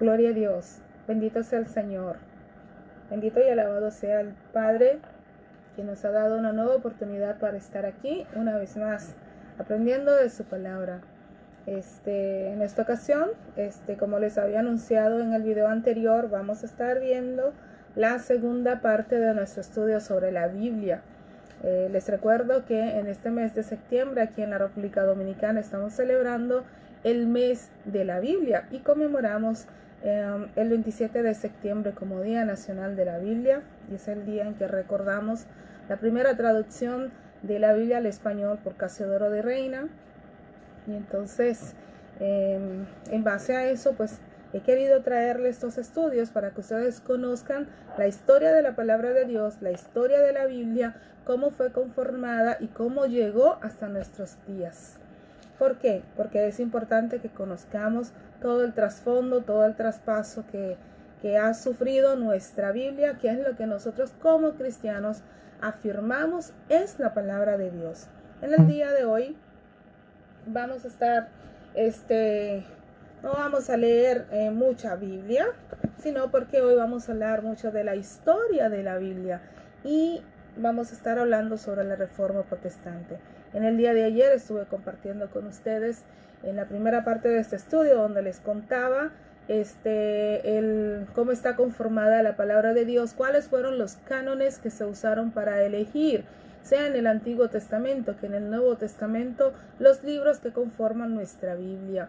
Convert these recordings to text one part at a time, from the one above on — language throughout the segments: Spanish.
Gloria a Dios, bendito sea el Señor, bendito y alabado sea el Padre, que nos ha dado una nueva oportunidad para estar aquí una vez más, aprendiendo de su palabra. En esta ocasión, como les había anunciado en el video anterior, vamos a estar viendo la segunda parte de nuestro estudio sobre la Biblia. Les recuerdo que en este mes de septiembre, aquí en la República Dominicana, estamos celebrando el mes de la Biblia y conmemoramos el 27 de septiembre como Día Nacional de la Biblia, y es el día en que recordamos la primera traducción de la Biblia al español por Casiodoro de Reina. Y entonces, en base a eso, pues he querido traerles estos estudios para que ustedes conozcan la historia de la palabra de Dios, la historia de la Biblia, cómo fue conformada y cómo llegó hasta nuestros días. ¿Por qué? Porque es importante que conozcamos todo el trasfondo, todo el traspaso que ha sufrido nuestra Biblia, que es lo que nosotros como cristianos afirmamos es la palabra de Dios. En el día de hoy vamos a estar, no vamos a leer mucha Biblia, sino porque hoy vamos a hablar mucho de la historia de la Biblia y vamos a estar hablando sobre la Reforma Protestante. En el día de ayer estuve compartiendo con ustedes en la primera parte de este estudio donde les contaba cómo está conformada la palabra de Dios, cuáles fueron los cánones que se usaron para elegir, sea en el Antiguo Testamento que en el Nuevo Testamento, los libros que conforman nuestra Biblia.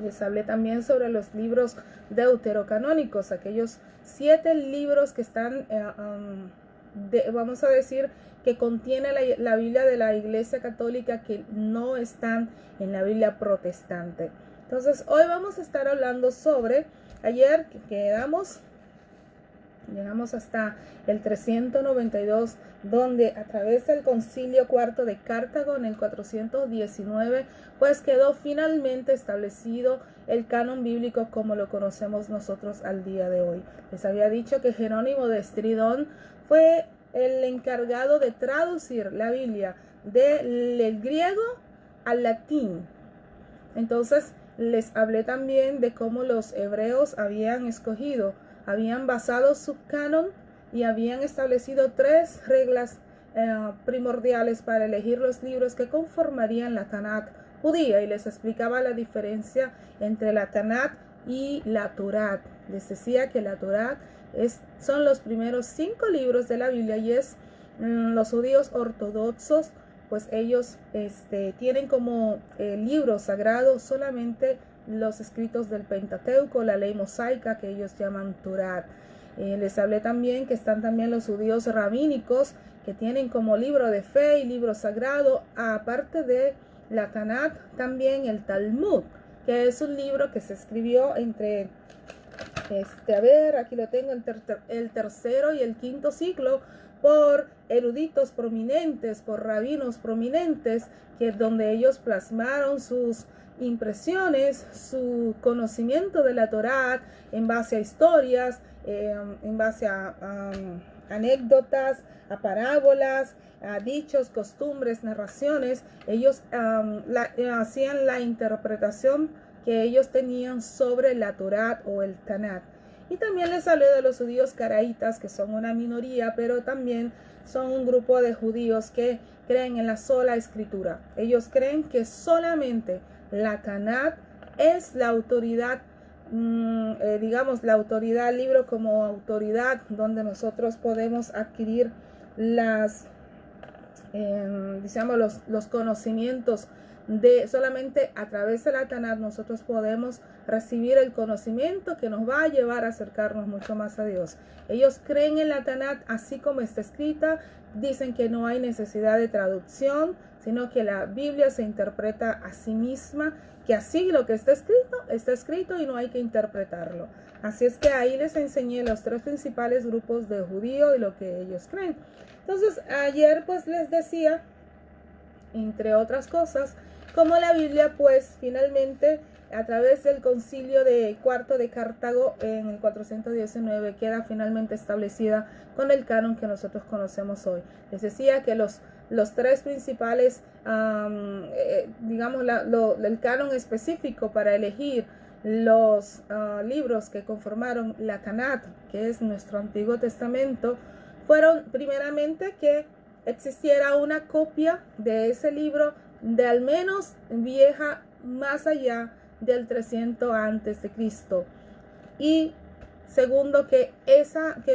Les hablé también sobre los libros deuterocanónicos, aquellos 7 libros que están, vamos a decir, que contiene la Biblia de la Iglesia Católica, que no están en la Biblia protestante. Entonces, hoy vamos a estar hablando sobre, ayer llegamos hasta el 392, donde a través del Concilio Cuarto de Cartago en el 419, pues quedó finalmente establecido el canon bíblico como lo conocemos nosotros al día de hoy. Les había dicho que Jerónimo de Estridón fue el encargado de traducir la Biblia del griego al latín. Entonces les hablé también de cómo los hebreos habían basado su canon y habían establecido 3 reglas primordiales para elegir los libros que conformarían la Tanakh judía, y les explicaba la diferencia entre la Tanakh y la Torá. Les decía que la Torá son los primeros 5 libros de la Biblia, y los judíos ortodoxos, pues ellos tienen como libro sagrado solamente los escritos del Pentateuco, la ley mosaica que ellos llaman Torá. Les hablé también que están también los judíos rabínicos, que tienen como libro de fe y libro sagrado, aparte de la Tanakh, también el Talmud, que es un libro que se escribió entre, aquí lo tengo, el tercero y el quinto siglo, por eruditos prominentes, por rabinos prominentes, donde ellos plasmaron sus impresiones, su conocimiento de la Torá en base a historias, en base a anécdotas, a parábolas, a dichos, costumbres, narraciones. Ellos hacían la interpretación que ellos tenían sobre la Torá o el Tanakh. Y también les hablé de los judíos caraítas, que son una minoría, pero también son un grupo de judíos que creen en la sola escritura. Ellos creen que solamente la Tanakh es la autoridad, digamos, la autoridad, el libro como autoridad donde nosotros podemos adquirir los conocimientos. Solamente a través de la Tanakh nosotros podemos recibir el conocimiento que nos va a llevar a acercarnos mucho más a Dios. Ellos creen en la Tanakh así como está escrita, dicen que no hay necesidad de traducción, sino que la Biblia se interpreta a sí misma, que así lo que está escrito y no hay que interpretarlo. Así es que ahí les enseñé los 3 principales grupos de judíos y lo que ellos creen. Entonces ayer pues les decía, entre otras cosas, como la Biblia pues finalmente a través del Concilio de Cuarto de Cartago en el 419 queda finalmente establecida con el canon que nosotros conocemos hoy. Les decía que los 3 principales, digamos, el canon específico para elegir los libros que conformaron la Tanat, que es nuestro Antiguo Testamento, fueron primeramente que existiera una copia de ese libro de al menos vieja más allá del 300 antes de Cristo. Y segundo, que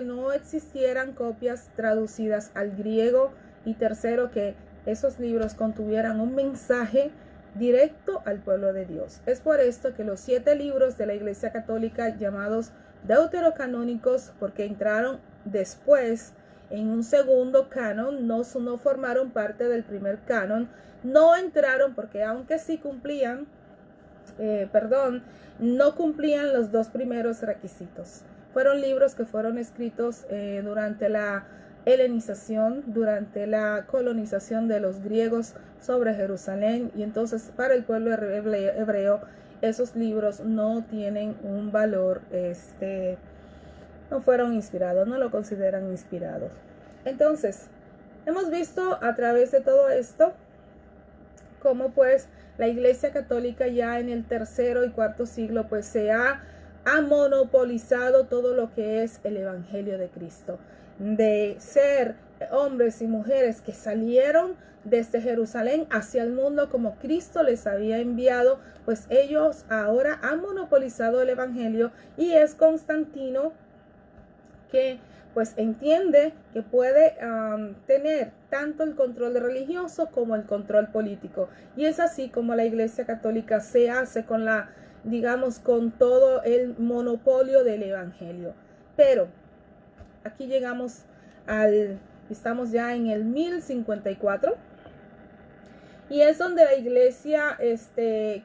no existieran copias traducidas al griego. Y tercero, que esos libros contuvieran un mensaje directo al pueblo de Dios. Es por esto que los 7 libros de la Iglesia Católica, llamados deuterocanónicos, porque entraron después en un segundo canon, no formaron parte del primer canon, no entraron porque aunque sí cumplían, no cumplían los 2 primeros requisitos. Fueron libros que fueron escritos durante la helenización, durante la colonización de los griegos sobre Jerusalén, y entonces para el pueblo hebreo esos libros no tienen un valor, no fueron inspirados, no lo consideran inspirados. Entonces, hemos visto a través de todo esto cómo pues la Iglesia Católica ya en el tercero y cuarto siglo pues se ha monopolizado todo lo que es el Evangelio de Cristo, de ser hombres y mujeres que salieron desde Jerusalén hacia el mundo como Cristo les había enviado. Pues ellos ahora han monopolizado el Evangelio, y es Constantino que pues entiende que puede tener tanto el control religioso como el control político. Y es así como la Iglesia Católica se hace con con todo el monopolio del Evangelio. Pero aquí estamos ya en el 1054, y es donde la Iglesia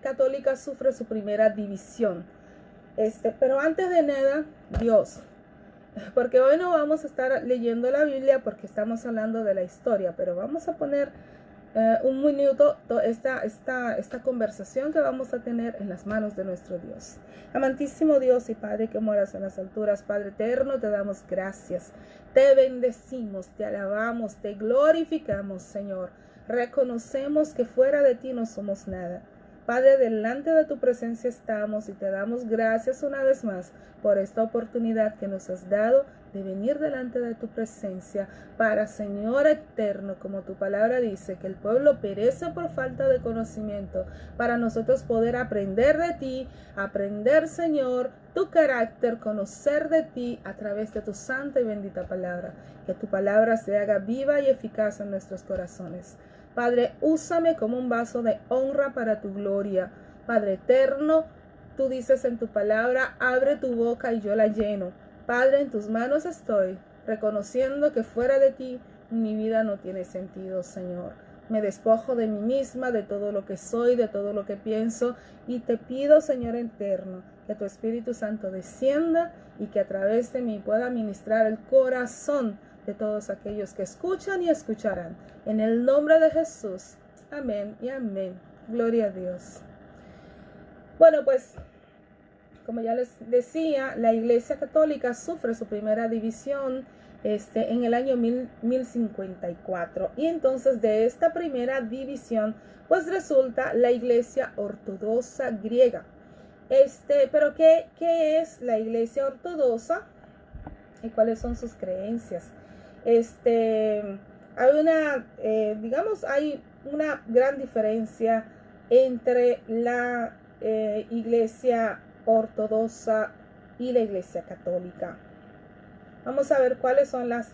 Católica sufre su primera división. Pero antes de nada, Dios, porque hoy no vamos a estar leyendo la Biblia porque estamos hablando de la historia, pero vamos a poner un minuto esta conversación que vamos a tener en las manos de nuestro Dios. Amantísimo Dios y Padre que moras en las alturas, Padre eterno, te damos gracias, te bendecimos, te alabamos, te glorificamos, Señor. Reconocemos que fuera de ti no somos nada. Padre, delante de tu presencia estamos y te damos gracias una vez más por esta oportunidad que nos has dado de venir delante de tu presencia para, Señor eterno, como tu palabra dice, que el pueblo perece por falta de conocimiento, para nosotros poder aprender de ti, aprender, Señor, tu carácter, conocer de ti a través de tu santa y bendita palabra. Que tu palabra se haga viva y eficaz en nuestros corazones. Padre, úsame como un vaso de honra para tu gloria. Padre eterno, tú dices en tu palabra, abre tu boca y yo la lleno. Padre, en tus manos estoy, reconociendo que fuera de ti mi vida no tiene sentido, Señor. Me despojo de mí misma, de todo lo que soy, de todo lo que pienso, y te pido, Señor eterno, que tu Espíritu Santo descienda y que a través de mí pueda ministrar el corazón de todos aquellos que escuchan y escucharán. En el nombre de Jesús. Amén y amén. Gloria a Dios. Bueno, pues, como ya les decía, la Iglesia Católica sufre su primera división en el año 1054. Y entonces de esta primera división, pues resulta la Iglesia Ortodoxa griega. Pero ¿qué es la Iglesia Ortodoxa? ¿Y cuáles son sus creencias? Hay una gran diferencia entre la Iglesia Ortodoxa y la Iglesia Católica. Vamos a ver cuáles son las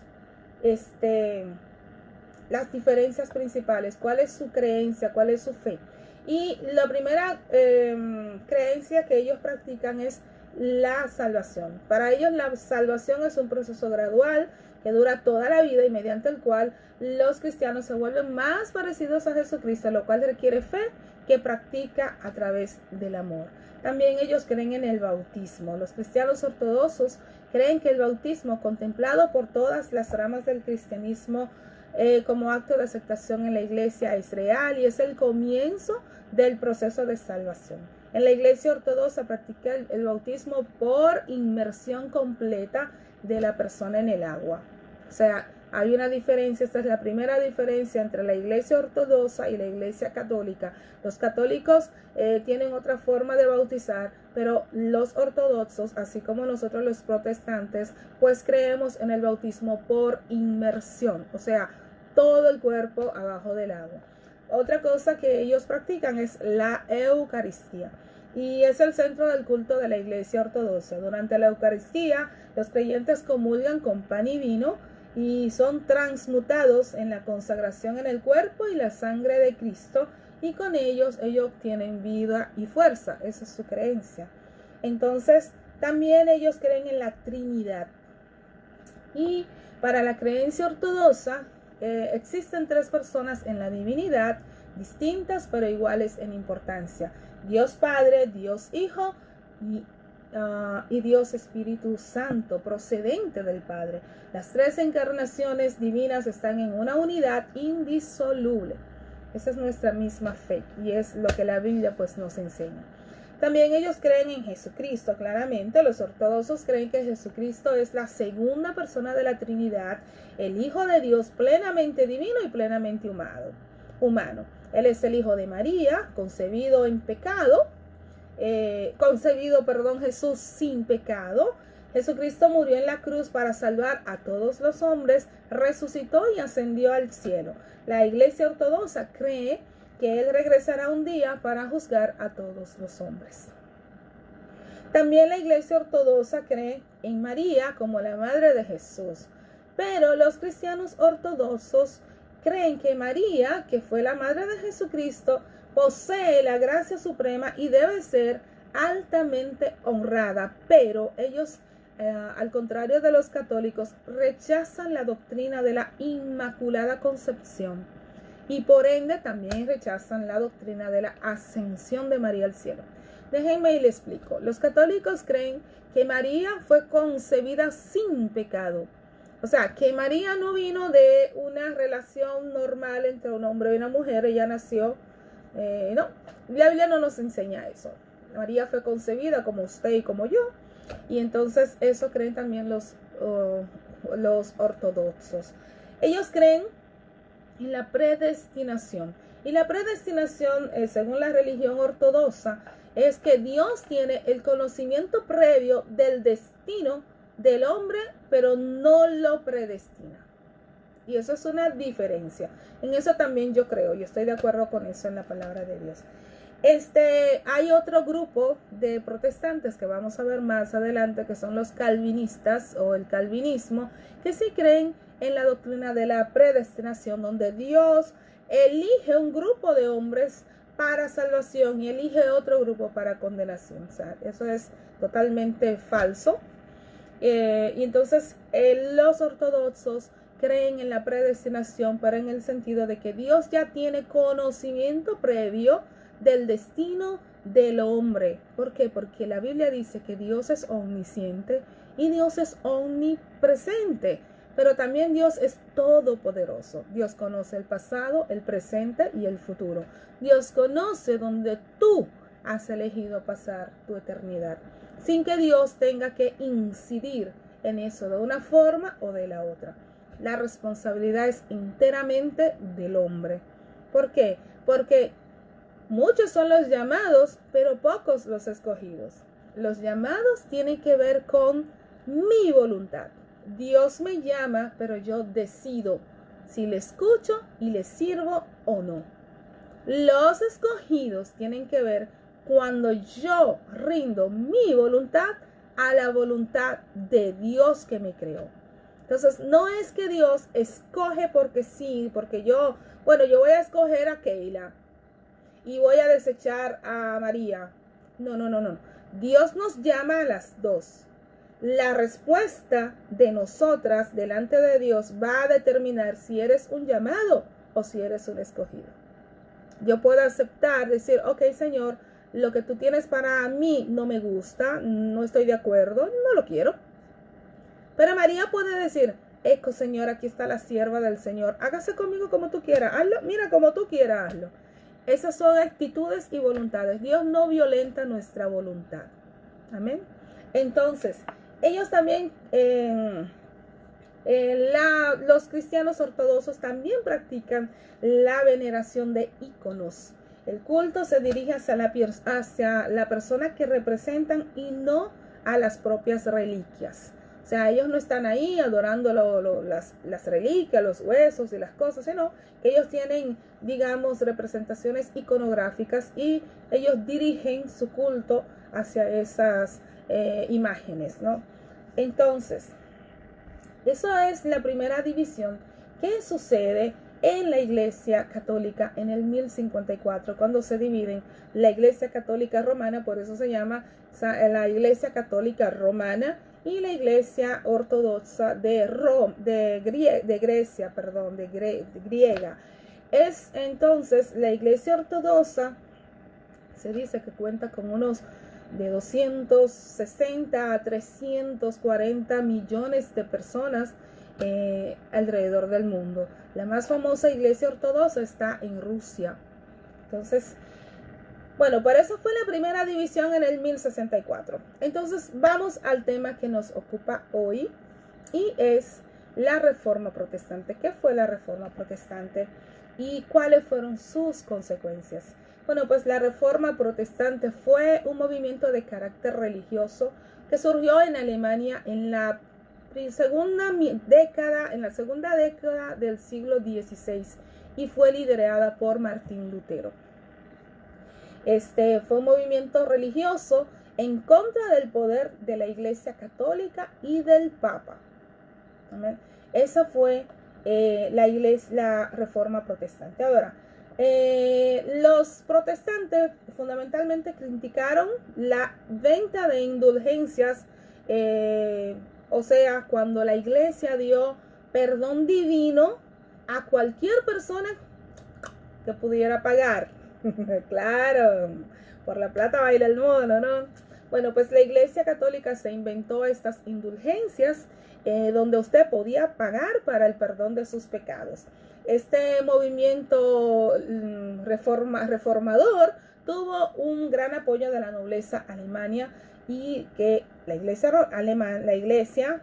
diferencias principales, cuál es su creencia, cuál es su fe. Y la primera creencia que ellos practican es la salvación. Para ellos la salvación es un proceso gradual que dura toda la vida y mediante el cual los cristianos se vuelven más parecidos a Jesucristo, lo cual requiere fe que practica a través del amor. También ellos creen en el bautismo. Los cristianos ortodoxos creen que el bautismo, contemplado por todas las ramas del cristianismo como acto de aceptación en la iglesia, es real y es el comienzo del proceso de salvación. En la Iglesia Ortodoxa practica el bautismo por inmersión completa de la persona en el agua. O sea, hay una diferencia, esta es la primera diferencia entre la Iglesia Ortodoxa y la Iglesia Católica. Los católicos tienen otra forma de bautizar, Pero los ortodoxos, así como nosotros los protestantes, pues creemos en el bautismo por inmersión, o sea, todo el cuerpo abajo del agua. Otra cosa que ellos practican es la Eucaristía. Y es el centro del culto de la Iglesia Ortodoxa. Durante la Eucaristía, los creyentes comulgan con pan y vino y son transmutados en la consagración en el cuerpo y la sangre de Cristo, y con ellos obtienen vida y fuerza. Esa es su creencia. Entonces, también ellos creen en la Trinidad. Y para la creencia ortodoxa, existen tres personas en la divinidad, distintas pero iguales en importancia: Dios Padre, Dios Hijo y Dios Espíritu Santo, procedente del Padre. Las tres encarnaciones divinas están en una unidad indisoluble. Esa es nuestra misma fe y es lo que la Biblia pues nos enseña. También ellos creen en Jesucristo, claramente. Los ortodoxos creen que Jesucristo es la segunda persona de la Trinidad, el Hijo de Dios, plenamente divino y plenamente humano. Él es el Hijo de María, concebido Jesús sin pecado. Jesucristo murió en la cruz para salvar a todos los hombres, resucitó y ascendió al cielo. La Iglesia Ortodoxa cree que Él regresará un día para juzgar a todos los hombres. También la Iglesia Ortodoxa cree en María como la madre de Jesús, pero los cristianos ortodoxos creen que María, que fue la madre de Jesucristo, posee la gracia suprema y debe ser altamente honrada, pero ellos, al contrario de los católicos, rechazan la doctrina de la Inmaculada Concepción y por ende también rechazan la doctrina de la ascensión de María al cielo. Déjenme y les explico. Los católicos creen que María fue concebida sin pecado. O sea, que María no vino de una relación normal entre un hombre y una mujer. Ella nació, no, la Biblia no nos enseña eso. María fue concebida como usted y como yo. Y entonces eso creen también los ortodoxos. Ellos creen en la predestinación. Y la predestinación, según la religión ortodoxa, es que Dios tiene el conocimiento previo del destino del hombre, pero no lo predestina. Y eso es una diferencia. En eso también yo creo, y estoy de acuerdo con eso en la palabra de Dios. Hay otro grupo de protestantes que vamos a ver más adelante, que son los calvinistas o el calvinismo, que sí creen en la doctrina de la predestinación, donde Dios elige un grupo de hombres para salvación y elige otro grupo para condenación. O sea, eso es totalmente falso. Y entonces los ortodoxos creen en la predestinación, pero en el sentido de que Dios ya tiene conocimiento previo del destino del hombre. ¿Por qué? Porque la Biblia dice que Dios es omnisciente y Dios es omnipresente, pero también Dios es todopoderoso. Dios conoce el pasado, el presente y el futuro. Dios conoce donde tú has elegido pasar tu eternidad, sin que Dios tenga que incidir en eso de una forma o de la otra. La responsabilidad es enteramente del hombre. ¿Por qué? Porque muchos son los llamados, pero pocos los escogidos. Los llamados tienen que ver con mi voluntad. Dios me llama, pero yo decido si le escucho y le sirvo o no. Los escogidos tienen que ver cuando yo rindo mi voluntad a la voluntad de Dios que me creó. Entonces, no es que Dios escoge porque sí, porque yo voy a escoger a Keila y voy a desechar a María. No. Dios nos llama a las dos. La respuesta de nosotras delante de Dios va a determinar si eres un llamado o si eres un escogido. Yo puedo aceptar, decir, ok, Señor, lo que tú tienes para mí no me gusta, no estoy de acuerdo, no lo quiero. Pero María puede decir, eco, Señor, aquí está la sierva del Señor, hágase conmigo como tú quieras, hazlo, mira, como tú quieras, hazlo. Esas son actitudes y voluntades. Dios no violenta nuestra voluntad. Amén. Entonces, ellos también, los cristianos ortodoxos también practican la veneración de íconos. El culto se dirige hacia la persona que representan y no a las propias reliquias. O sea, ellos no están ahí adorando las reliquias, los huesos y las cosas, sino que ellos tienen, digamos, representaciones iconográficas y ellos dirigen su culto hacia esas imágenes, ¿no? Entonces, eso es la primera división que sucede en la Iglesia Católica en el 1054, cuando se dividen la Iglesia Católica Romana, por eso se llama la Iglesia Católica Romana, y la Iglesia Ortodoxa de griega. Es entonces la Iglesia Ortodoxa, se dice que cuenta con unos de 260 a 340 millones de personas alrededor del mundo. La más famosa iglesia ortodoxa está en Rusia. Entonces, bueno, por eso fue la primera división en el 1064. Entonces, vamos al tema que nos ocupa hoy, y es la Reforma Protestante. ¿Qué fue la Reforma Protestante y cuáles fueron sus consecuencias? Bueno, pues la Reforma Protestante fue un movimiento de carácter religioso que surgió en Alemania en la segunda década del siglo XVI y fue liderada por Martín Lutero. Este fue un movimiento religioso en contra del poder de la Iglesia Católica y del Papa. ¿Amén? Esa fue la Reforma Protestante. Ahora, los protestantes fundamentalmente criticaron la venta de indulgencias, o sea, cuando la iglesia dio perdón divino a cualquier persona que pudiera pagar. Claro, por la plata baila el mono, ¿no? Bueno, pues la Iglesia Católica se inventó estas indulgencias donde usted podía pagar para el perdón de sus pecados. Este movimiento reformador tuvo un gran apoyo de la nobleza alemana, y que la iglesia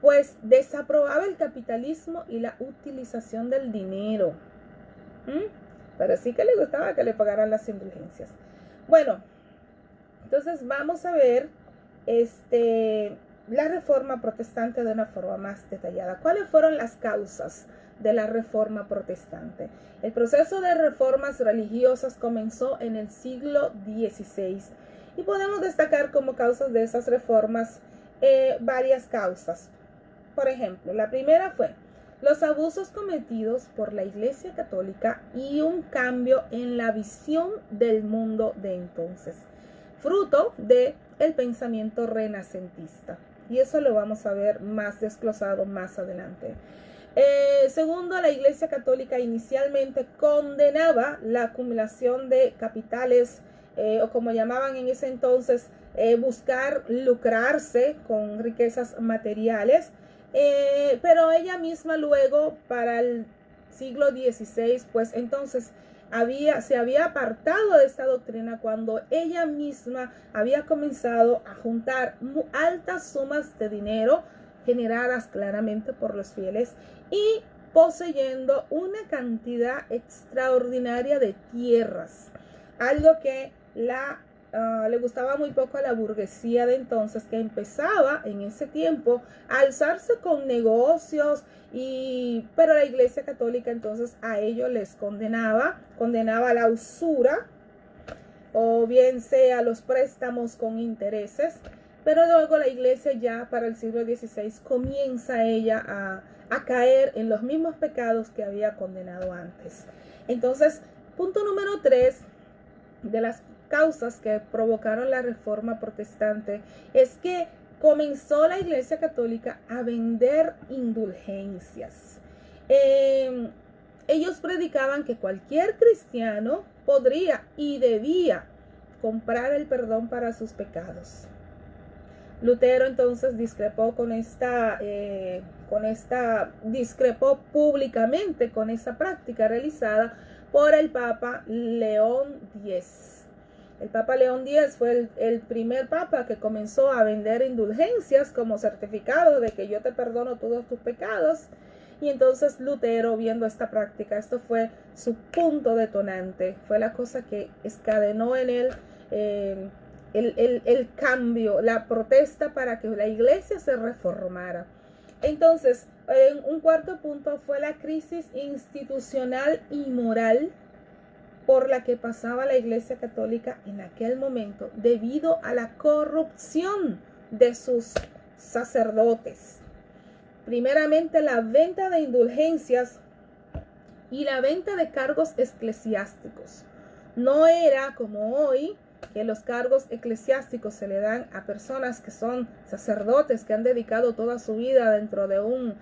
pues desaprobaba el capitalismo y la utilización del dinero. Pero sí que le gustaba que le pagaran las indulgencias. Bueno, entonces vamos a ver la Reforma Protestante de una forma más detallada. ¿Cuáles fueron las causas de la Reforma Protestante? El proceso de reformas religiosas comenzó en el siglo XVI y podemos destacar como causas de esas reformas varias causas. Por ejemplo, la primera fue los abusos cometidos por la Iglesia Católica y un cambio en la visión del mundo de entonces, fruto del pensamiento renacentista. Y eso lo vamos a ver más desglosado más adelante. Segundo, la Iglesia Católica inicialmente condenaba la acumulación de capitales, o como llamaban en ese entonces, buscar lucrarse con riquezas materiales. Pero ella misma luego, para el siglo XVI, pues entonces se había apartado de esta doctrina cuando ella misma había comenzado a juntar altas sumas de dinero generadas claramente por los fieles y poseyendo una cantidad extraordinaria de tierras, algo que le gustaba muy poco a la burguesía de entonces, que empezaba en ese tiempo a alzarse con negocios, pero la Iglesia Católica entonces a ellos les condenaba la usura, o bien sea los préstamos con intereses. Pero luego la Iglesia ya para el siglo XVI comienza ella a caer en los mismos pecados que había condenado antes. Entonces, punto número 3 de las causas que provocaron la Reforma Protestante es que comenzó la Iglesia Católica a vender indulgencias. Ellos predicaban que cualquier cristiano podría y debía comprar el perdón para sus pecados. Lutero entonces discrepó discrepó públicamente con esa práctica realizada por el Papa León X. El Papa León X fue el primer papa que comenzó a vender indulgencias como certificado de que yo te perdono todos tus pecados. Y entonces Lutero, viendo esta práctica, esto fue su punto detonante, fue la cosa que escadenó en él el cambio, la protesta para que la iglesia se reformara. Entonces, un cuarto punto fue la crisis institucional y moral por la que pasaba la Iglesia Católica en aquel momento debido a la corrupción de sus sacerdotes. Primeramente, la venta de indulgencias y la venta de cargos eclesiásticos. No era como hoy, que los cargos eclesiásticos se le dan a personas que son sacerdotes, que han dedicado toda su vida dentro de un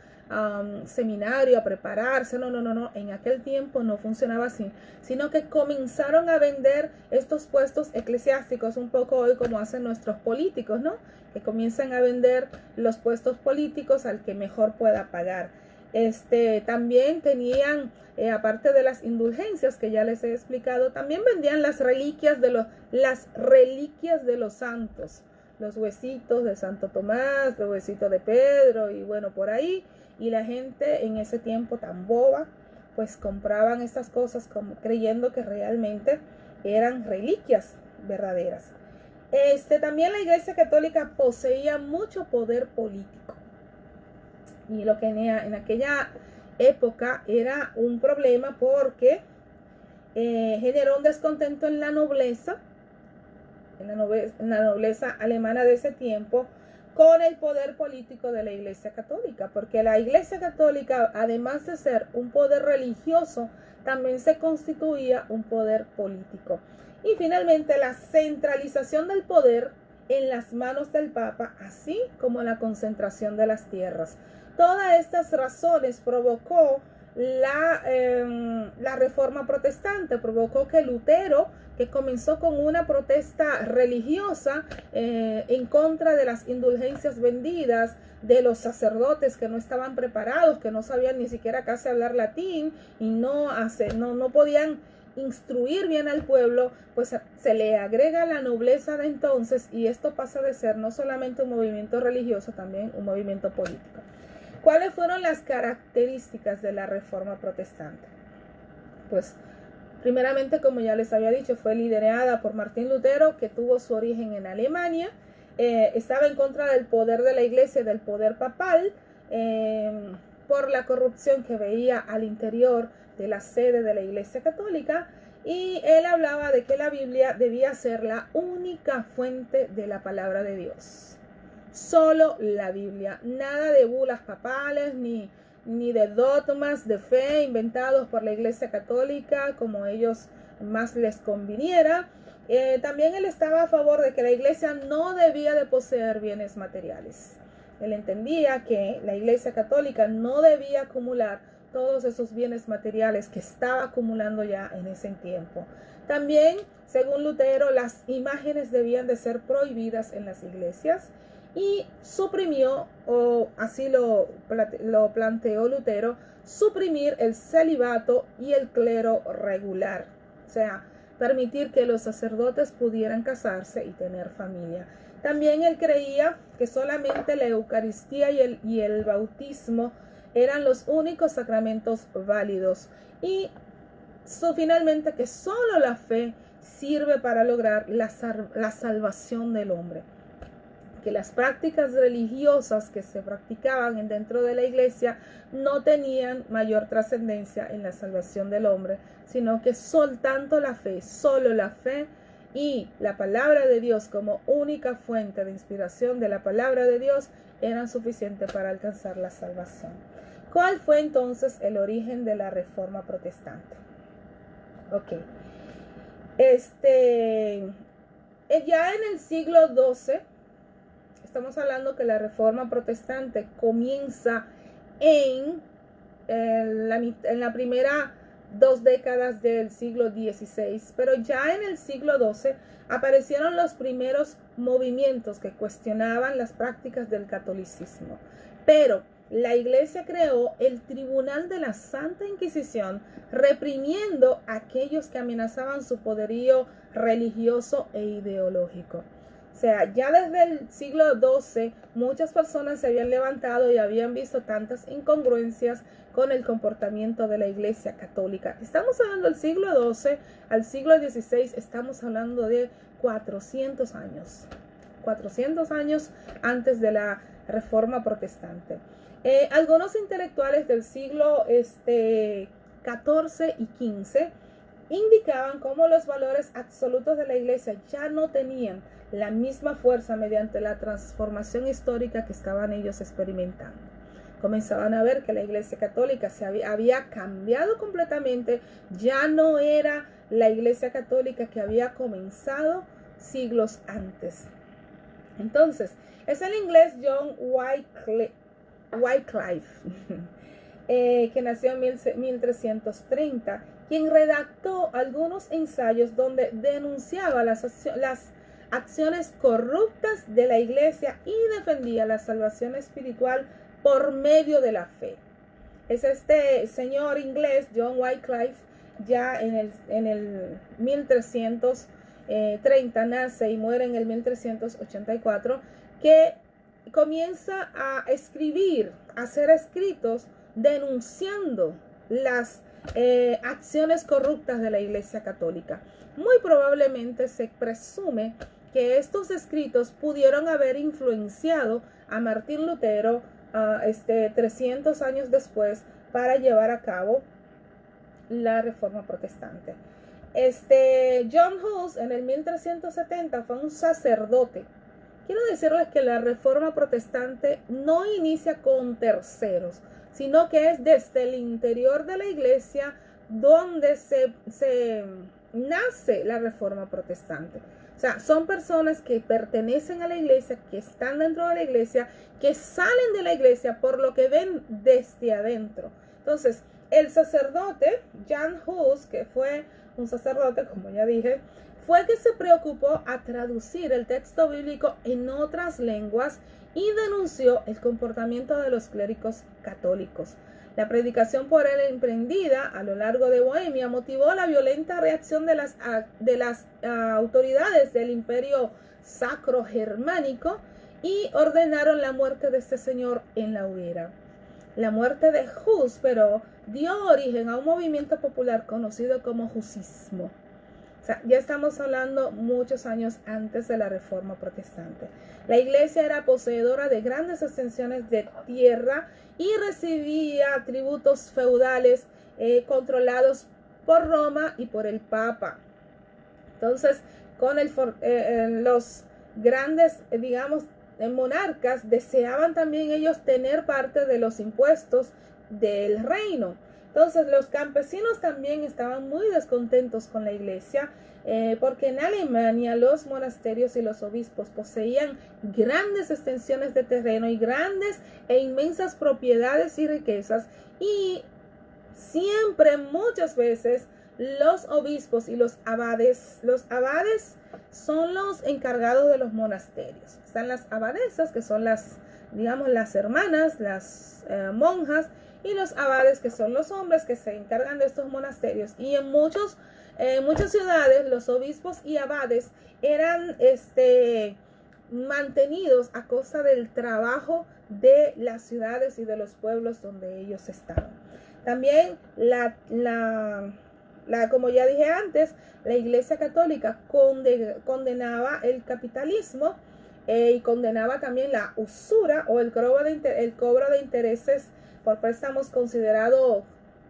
seminario a prepararse. No. En aquel tiempo no funcionaba así, sino que comenzaron a vender estos puestos eclesiásticos, un poco hoy como hacen nuestros políticos, ¿no? Que comienzan a vender los puestos políticos al que mejor pueda pagar. También tenían, aparte de las indulgencias que ya les he explicado, también vendían las reliquias de los santos, los huesitos de Santo Tomás, los huesitos de Pedro y bueno, por ahí. Y la gente en ese tiempo tan boba, pues compraban estas cosas como creyendo que realmente eran reliquias verdaderas. También la Iglesia Católica poseía mucho poder político. Y lo que en aquella época era un problema porque generó un descontento en la nobleza, en la nobleza alemana de ese tiempo, con el poder político de la Iglesia Católica, porque la Iglesia Católica, además de ser un poder religioso, también se constituía un poder político. Y finalmente la centralización del poder en las manos del Papa, así como la concentración de las tierras. Todas estas razones provocó la reforma protestante, provocó que Lutero, que comenzó con una protesta religiosa en contra de las indulgencias vendidas, de los sacerdotes que no estaban preparados, que no sabían ni siquiera casi hablar latín y no podían instruir bien al pueblo, pues se le agrega la nobleza de entonces y esto pasa de ser no solamente un movimiento religioso, también un movimiento político. ¿Cuáles fueron las características de la Reforma Protestante? Pues primeramente, como ya les había dicho, fue liderada por Martín Lutero, que tuvo su origen en Alemania. Estaba en contra del poder de la iglesia, del poder papal, por la corrupción que veía al interior de la sede de la Iglesia Católica, y él hablaba de que la Biblia debía ser la única fuente de la palabra de Dios. Solo la Biblia, nada de bulas papales ni de dogmas de fe inventados por la Iglesia Católica como ellos más les conviniera. También él estaba a favor de que la Iglesia no debía de poseer bienes materiales. Él entendía que la Iglesia Católica no debía acumular todos esos bienes materiales que estaba acumulando ya en ese tiempo. También, según Lutero, las imágenes debían de ser prohibidas en las iglesias y suprimió, o así lo planteó Lutero, suprimir el celibato y el clero regular. O sea, permitir que los sacerdotes pudieran casarse y tener familia. También él creía que solamente la Eucaristía y el bautismo eran los únicos sacramentos válidos y finalmente que solo la fe sirve para lograr la salvación del hombre, que las prácticas religiosas que se practicaban dentro de la iglesia no tenían mayor trascendencia en la salvación del hombre, sino que soltando la fe, solo la fe y la palabra de Dios como única fuente de inspiración de la palabra de Dios eran suficientes para alcanzar la salvación. ¿Cuál fue entonces el origen de la Reforma Protestante? Ok. Ya en el siglo XII, estamos hablando que la Reforma Protestante comienza en la primera 2 décadas del siglo XVI, pero ya en el siglo XII aparecieron los primeros movimientos que cuestionaban las prácticas del catolicismo. Pero la iglesia creó el Tribunal de la Santa Inquisición, reprimiendo a aquellos que amenazaban su poderío religioso e ideológico. O sea, ya desde el siglo XII muchas personas se habían levantado y habían visto tantas incongruencias con el comportamiento de la Iglesia Católica. Estamos hablando del siglo XII al siglo XVI, estamos hablando de 400 años. 400 años antes de la Reforma Protestante. Algunos intelectuales del siglo XIV y XV indicaban cómo los valores absolutos de la Iglesia ya no tenían la misma fuerza mediante la transformación histórica que estaban ellos experimentando. Comenzaban a ver que la Iglesia Católica había cambiado completamente, ya no era la Iglesia Católica que había comenzado siglos antes. Entonces, es el inglés John Wycliffe, que nació en 1330, quien redactó algunos ensayos donde denunciaba las acciones corruptas de la Iglesia y defendía la salvación espiritual por medio de la fe. Es este señor inglés, John Wycliffe, ya en el 1330 nace y muere en el 1384, que comienza a escribir, a hacer escritos denunciando las acciones corruptas de la Iglesia Católica. Muy probablemente se presume que estos escritos pudieron haber influenciado a Martín Lutero 300 años después para llevar a cabo la Reforma Protestante. John Hus en el 1370 fue un sacerdote. Quiero decirles que la Reforma Protestante no inicia con terceros, sino que es desde el interior de la Iglesia donde se nace la Reforma Protestante. O sea, son personas que pertenecen a la Iglesia, que están dentro de la Iglesia, que salen de la Iglesia por lo que ven desde adentro. Entonces, el sacerdote Jan Hus, que fue un sacerdote, como ya dije, fue que se preocupó a traducir el texto bíblico en otras lenguas y denunció el comportamiento de los clérigos católicos. La predicación por él emprendida a lo largo de Bohemia motivó la violenta reacción de las autoridades del Imperio Sacro Germánico y ordenaron la muerte de este señor en la hoguera. La muerte de Hus, pero, dio origen a un movimiento popular conocido como husismo. O sea, ya estamos hablando muchos años antes de la Reforma Protestante. La Iglesia era poseedora de grandes extensiones de tierra y recibía tributos feudales controlados por Roma y por el Papa. Entonces, con los grandes, monarcas deseaban también ellos tener parte de los impuestos del reino. Entonces los campesinos también estaban muy descontentos con la Iglesia porque en Alemania los monasterios y los obispos poseían grandes extensiones de terreno y grandes e inmensas propiedades y riquezas, y siempre, muchas veces, los obispos y los abades son los encargados de los monasterios. Están las abadesas, que son las hermanas, las monjas, y los abades, que son los hombres que se encargan de estos monasterios. Y en muchas ciudades los obispos y abades eran mantenidos a costa del trabajo de las ciudades y de los pueblos donde ellos estaban. También como ya dije antes, la Iglesia Católica condenaba el capitalismo y condenaba también la usura o el cobro de intereses por préstamos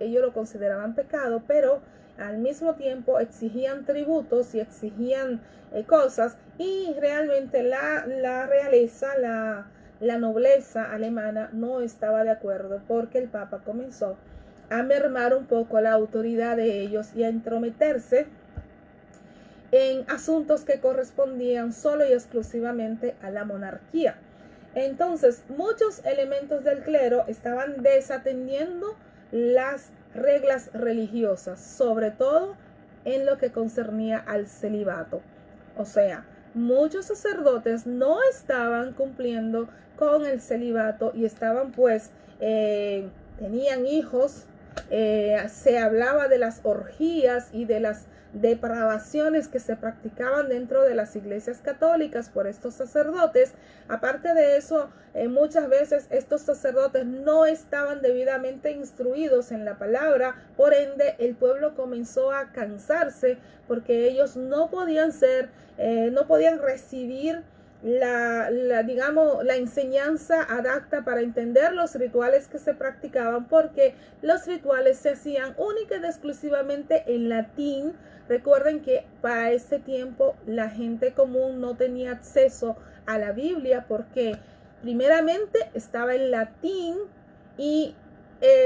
ellos lo consideraban pecado, pero al mismo tiempo exigían tributos y exigían cosas, y realmente la realeza, la nobleza alemana no estaba de acuerdo, porque el Papa comenzó a mermar un poco la autoridad de ellos y a entrometerse en asuntos que correspondían solo y exclusivamente a la monarquía. Entonces, muchos elementos del clero estaban desatendiendo las reglas religiosas, sobre todo en lo que concernía al celibato. O sea, muchos sacerdotes no estaban cumpliendo con el celibato y estaban tenían hijos se hablaba de las orgías y de las depravaciones que se practicaban dentro de las iglesias católicas por estos sacerdotes. Aparte de eso, muchas veces estos sacerdotes no estaban debidamente instruidos en la palabra, por ende el pueblo comenzó a cansarse porque ellos no podían recibir digamos, la enseñanza adapta para entender los rituales que se practicaban, porque los rituales se hacían única y exclusivamente en latín. Recuerden que para este tiempo la gente común no tenía acceso a la Biblia, porque primeramente estaba en latín y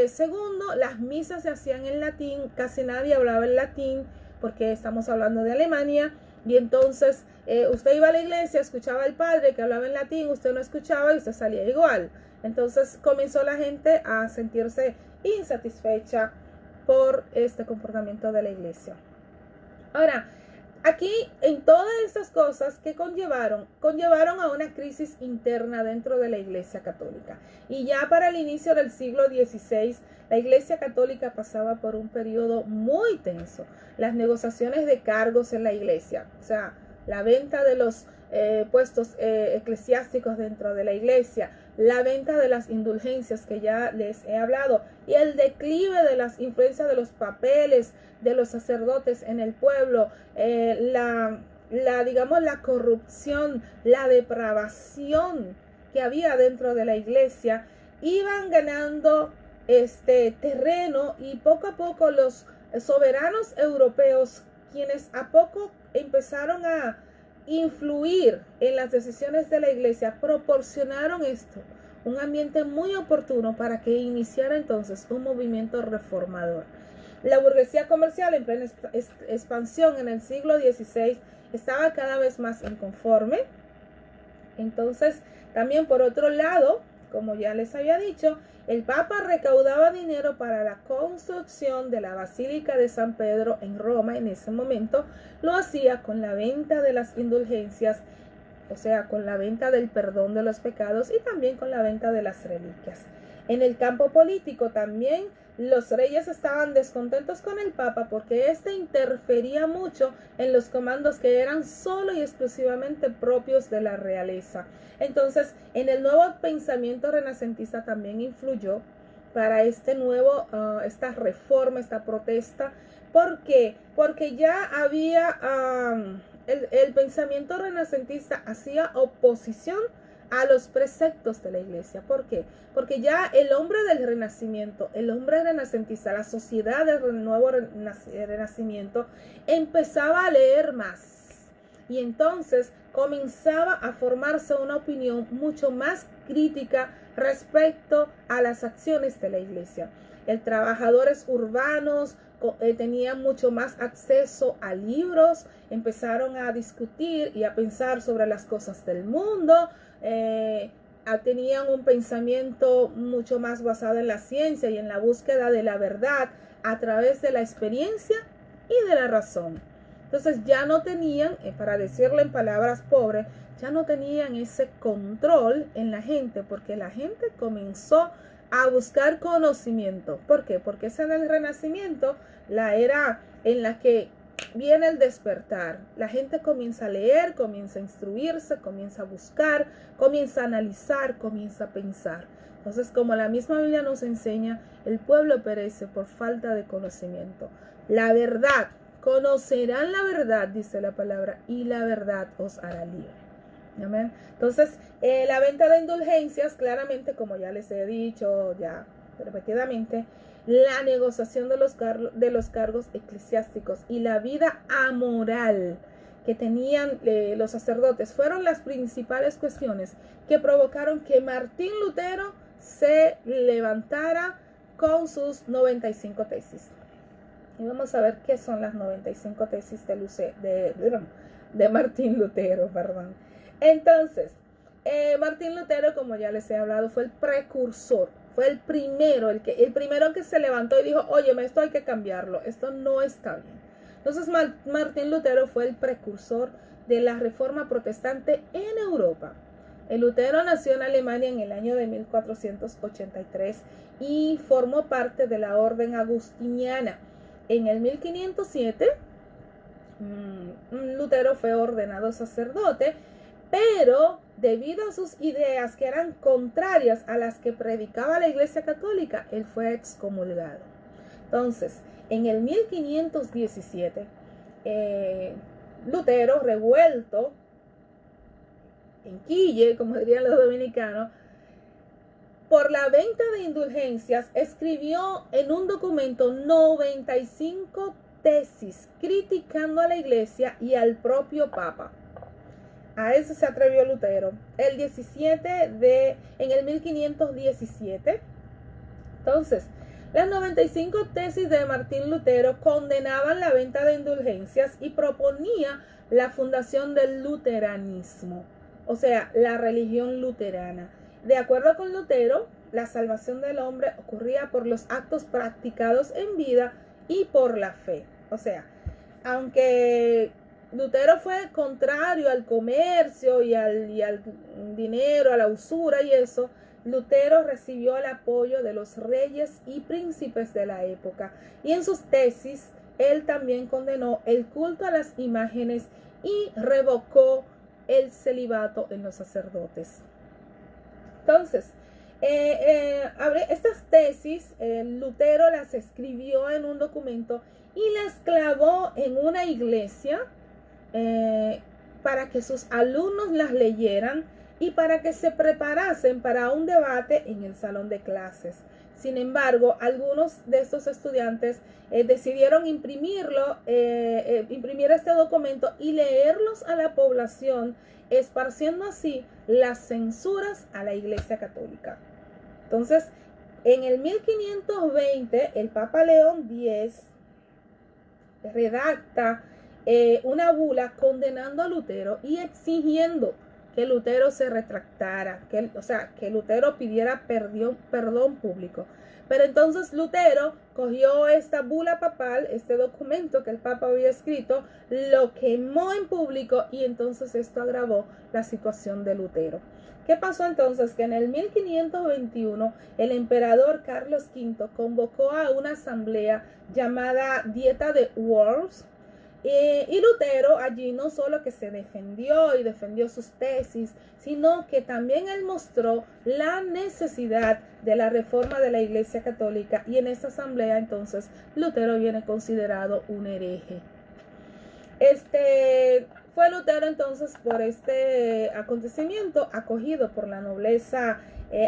segundo, las misas se hacían en latín, casi nadie hablaba en latín porque estamos hablando de Alemania. Y entonces usted iba a la iglesia, escuchaba al padre que hablaba en latín, usted no escuchaba y usted salía igual. Entonces comenzó la gente a sentirse insatisfecha por este comportamiento de la iglesia. Ahora, aquí en todas estas cosas que conllevaron a una crisis interna dentro de la iglesia católica. Y ya para el inicio del siglo XVI, la iglesia católica pasaba por un periodo muy tenso. Las negociaciones de cargos en la iglesia, o sea, la venta de los puestos eclesiásticos dentro de la iglesia, la venta de las indulgencias que ya les he hablado, y el declive de las influencias de los papeles de los sacerdotes en el pueblo, digamos, la corrupción, la depravación que había dentro de la iglesia, iban ganando terreno, y poco a poco los soberanos europeos, quienes a poco empezaron a influir en las decisiones de la iglesia, proporcionaron un ambiente muy oportuno para que iniciara entonces un movimiento reformador. La burguesía comercial en plena expansión en el siglo XVI estaba cada vez más inconforme. Entonces, también por otro lado, como ya les había dicho, el Papa recaudaba dinero para la construcción de la Basílica de San Pedro en Roma. En ese momento lo hacía con la venta de las indulgencias, o sea, con la venta del perdón de los pecados, y también con la venta de las reliquias. En el campo político también los reyes estaban descontentos con el Papa porque éste interfería mucho en los comandos que eran solo y exclusivamente propios de la realeza. Entonces, en el nuevo pensamiento renacentista también influyó para esta reforma, esta protesta. ¿Por qué? Porque ya había el pensamiento renacentista hacía oposición a los preceptos de la iglesia. ¿Por qué? Porque ya el hombre del renacimiento, el hombre renacentista, la sociedad del nuevo renacimiento empezaba a leer más, y entonces comenzaba a formarse una opinión mucho más crítica respecto a las acciones de la iglesia. Los trabajadores urbanos tenían mucho más acceso a libros, empezaron a discutir y a pensar sobre las cosas del mundo, tenían un pensamiento mucho más basado en la ciencia y en la búsqueda de la verdad a través de la experiencia y de la razón. Entonces ya no tenían, para decirlo en palabras pobres, ya no tenían ese control en la gente, porque la gente comenzó a buscar conocimiento. ¿Por qué? Porque es en el Renacimiento, la era en la que viene el despertar. La gente comienza a leer, comienza a instruirse, comienza a buscar, comienza a analizar, comienza a pensar. Entonces, como la misma Biblia nos enseña, el pueblo perece por falta de conocimiento. La verdad, conocerán la verdad, dice la palabra, y la verdad os hará libre. Amén. Entonces, la venta de indulgencias, claramente, como ya les he dicho ya repetidamente, la negociación de los cargos eclesiásticos y la vida amoral que tenían los sacerdotes fueron las principales cuestiones que provocaron que Martín Lutero se levantara con sus 95 tesis. Y vamos a ver qué son las 95 tesis de Martín Lutero, perdón. Entonces, Martín Lutero, como ya les he hablado, fue el precursor, fue el primero que se levantó y dijo, oye, esto hay que cambiarlo, esto no está bien. Entonces, Martín Lutero fue el precursor de la reforma protestante en Europa. Lutero nació en Alemania en el año de 1483 y formó parte de la orden agustiniana. En el 1507, Lutero fue ordenado sacerdote, pero debido a sus ideas que eran contrarias a las que predicaba la Iglesia Católica, él fue excomulgado. Entonces, en el 1517, Lutero, revuelto en quille, como dirían los dominicanos, por la venta de indulgencias, escribió en un documento 95 tesis criticando a la Iglesia y al propio Papa. A eso se atrevió Lutero. En el 1517. Entonces, las 95 tesis de Martín Lutero condenaban la venta de indulgencias y proponía la fundación del luteranismo, o sea, la religión luterana. De acuerdo con Lutero, la salvación del hombre ocurría por los actos practicados en vida y por la fe. O sea, aunque Lutero fue contrario al comercio y al dinero, a la usura y eso, Lutero recibió el apoyo de los reyes y príncipes de la época. Y en sus tesis, él también condenó el culto a las imágenes y revocó el celibato en los sacerdotes. Entonces, estas tesis, Lutero las escribió en un documento y las clavó en una iglesia para que sus alumnos las leyeran y para que se preparasen para un debate en el salón de clases. Sin embargo, algunos de estos estudiantes decidieron imprimir este documento y leerlos a la población, esparciendo así las censuras a la Iglesia Católica. Entonces, en el 1520, el Papa León X redacta una bula condenando a Lutero y exigiendo que Lutero se retractara, que Lutero pidiera perdón público. Pero entonces Lutero cogió esta bula papal, este documento que el Papa había escrito, lo quemó en público y entonces esto agravó la situación de Lutero. ¿Qué pasó entonces? Que en el 1521 el emperador Carlos V convocó a una asamblea llamada Dieta de Worms. Y Lutero allí no solo que se defendió y defendió sus tesis, sino que también él mostró la necesidad de la reforma de la Iglesia Católica, y en esta asamblea entonces Lutero viene considerado un hereje. Fue Lutero entonces por este acontecimiento acogido por la nobleza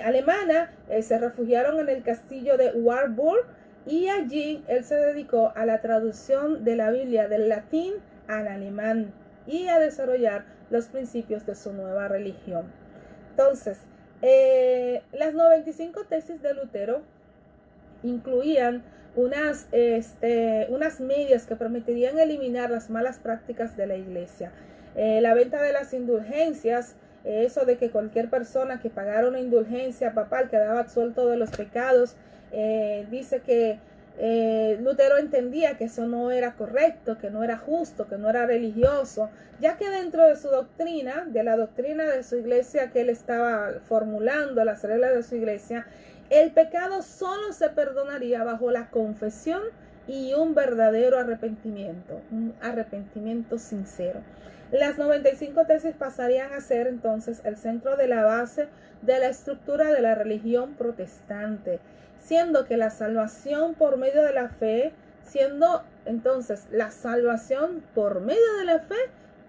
alemana, se refugiaron en el castillo de Warburg. Y allí él se dedicó a la traducción de la Biblia del latín al alemán y a desarrollar los principios de su nueva religión. Entonces, las 95 tesis de Lutero incluían unas medidas que permitirían eliminar las malas prácticas de la iglesia. La venta de las indulgencias, eso de que cualquier persona que pagara una indulgencia papal quedaba absuelto de los pecados. Dice que Lutero entendía que eso no era correcto, que no era justo, que no era religioso, ya que dentro de su doctrina, de la doctrina de su iglesia que él estaba formulando, las reglas de su iglesia, el pecado solo se perdonaría bajo la confesión y un verdadero arrepentimiento, un arrepentimiento sincero. Las 95 tesis pasarían a ser entonces el centro de la base de la estructura de la religión protestante, siendo que la salvación por medio de la fe, siendo entonces la salvación por medio de la fe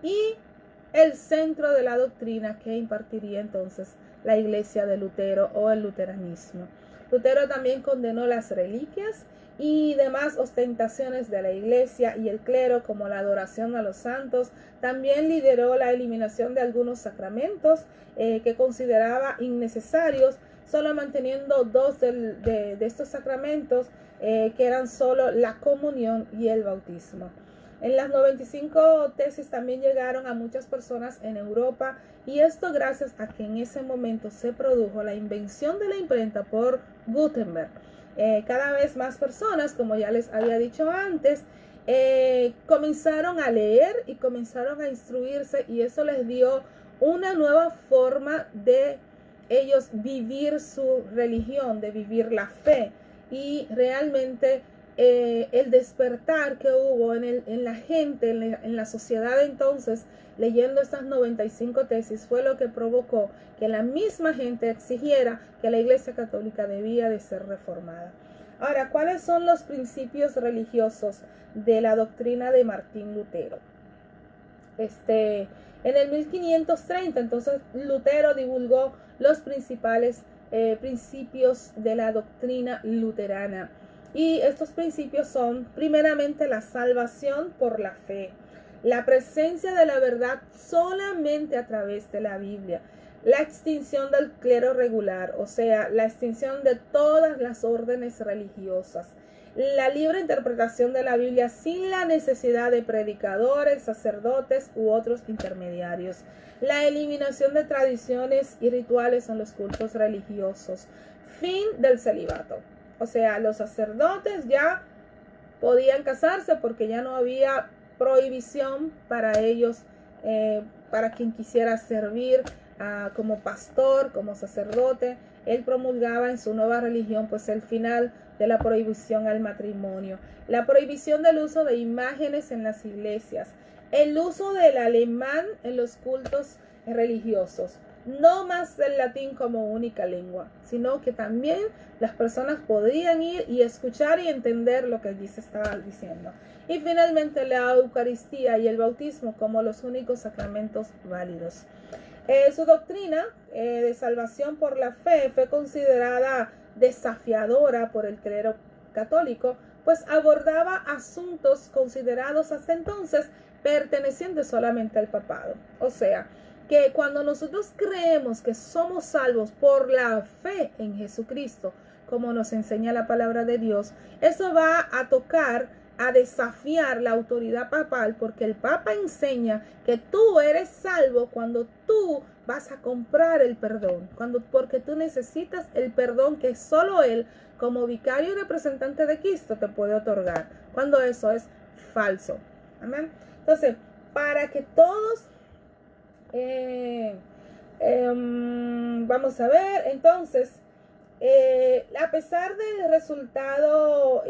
y el centro de la doctrina que impartiría entonces la iglesia de Lutero o el luteranismo. Lutero también condenó las reliquias y demás ostentaciones de la iglesia y el clero, como la adoración a los santos. También lideró la eliminación de algunos sacramentos que consideraba innecesarios, solo manteniendo dos de estos sacramentos que eran solo la comunión y el bautismo. En las 95 tesis también llegaron a muchas personas en Europa, y esto gracias a que en ese momento se produjo la invención de la imprenta por Gutenberg. Cada vez más personas, como ya les había dicho antes, comenzaron a leer y comenzaron a instruirse, y eso les dio una nueva forma de ellos vivir su religión, de vivir la fe. Y realmente el despertar que hubo en la gente, en la sociedad entonces, leyendo estas 95 tesis, fue lo que provocó que la misma gente exigiera que la Iglesia Católica debía de ser reformada. Ahora, ¿cuáles son los principios religiosos de la doctrina de Martín Lutero? En el 1530, entonces, Lutero divulgó los principales principios de la doctrina luterana. Y estos principios son, primeramente, la salvación por la fe, la presencia de la verdad solamente a través de la Biblia, la extinción del clero regular, o sea, la extinción de todas las órdenes religiosas, la libre interpretación de la Biblia sin la necesidad de predicadores, sacerdotes u otros intermediarios, la eliminación de tradiciones y rituales en los cultos religiosos, fin del celibato. O sea, los sacerdotes ya podían casarse porque ya no había prohibición para ellos, para quien quisiera servir como pastor, como sacerdote. Él promulgaba en su nueva religión pues el final de la prohibición al matrimonio, la prohibición del uso de imágenes en las iglesias, el uso del alemán en los cultos religiosos, no más el latín como única lengua, sino que también las personas podrían ir y escuchar y entender lo que allí se estaba diciendo. Y finalmente la Eucaristía y el bautismo como los únicos sacramentos válidos. Su doctrina de salvación por la fe fue considerada desafiadora por el clero católico, pues abordaba asuntos considerados hasta entonces pertenecientes solamente al papado. O sea, que cuando nosotros creemos que somos salvos por la fe en Jesucristo, como nos enseña la palabra de Dios, eso va a tocar, a desafiar la autoridad papal, porque el Papa enseña que tú eres salvo cuando tú vas a comprar el perdón, porque tú necesitas el perdón que solo Él, como vicario y representante de Cristo, te puede otorgar, cuando eso es falso. Amén. Entonces, para que todos vamos a ver, entonces, a pesar del resultado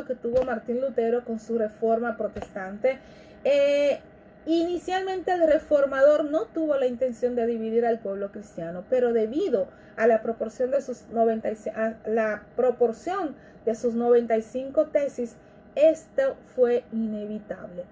que tuvo Martín Lutero con su reforma protestante, inicialmente el reformador no tuvo la intención de dividir al pueblo cristiano, pero debido a la proporción de sus 95 tesis, esto fue inevitable.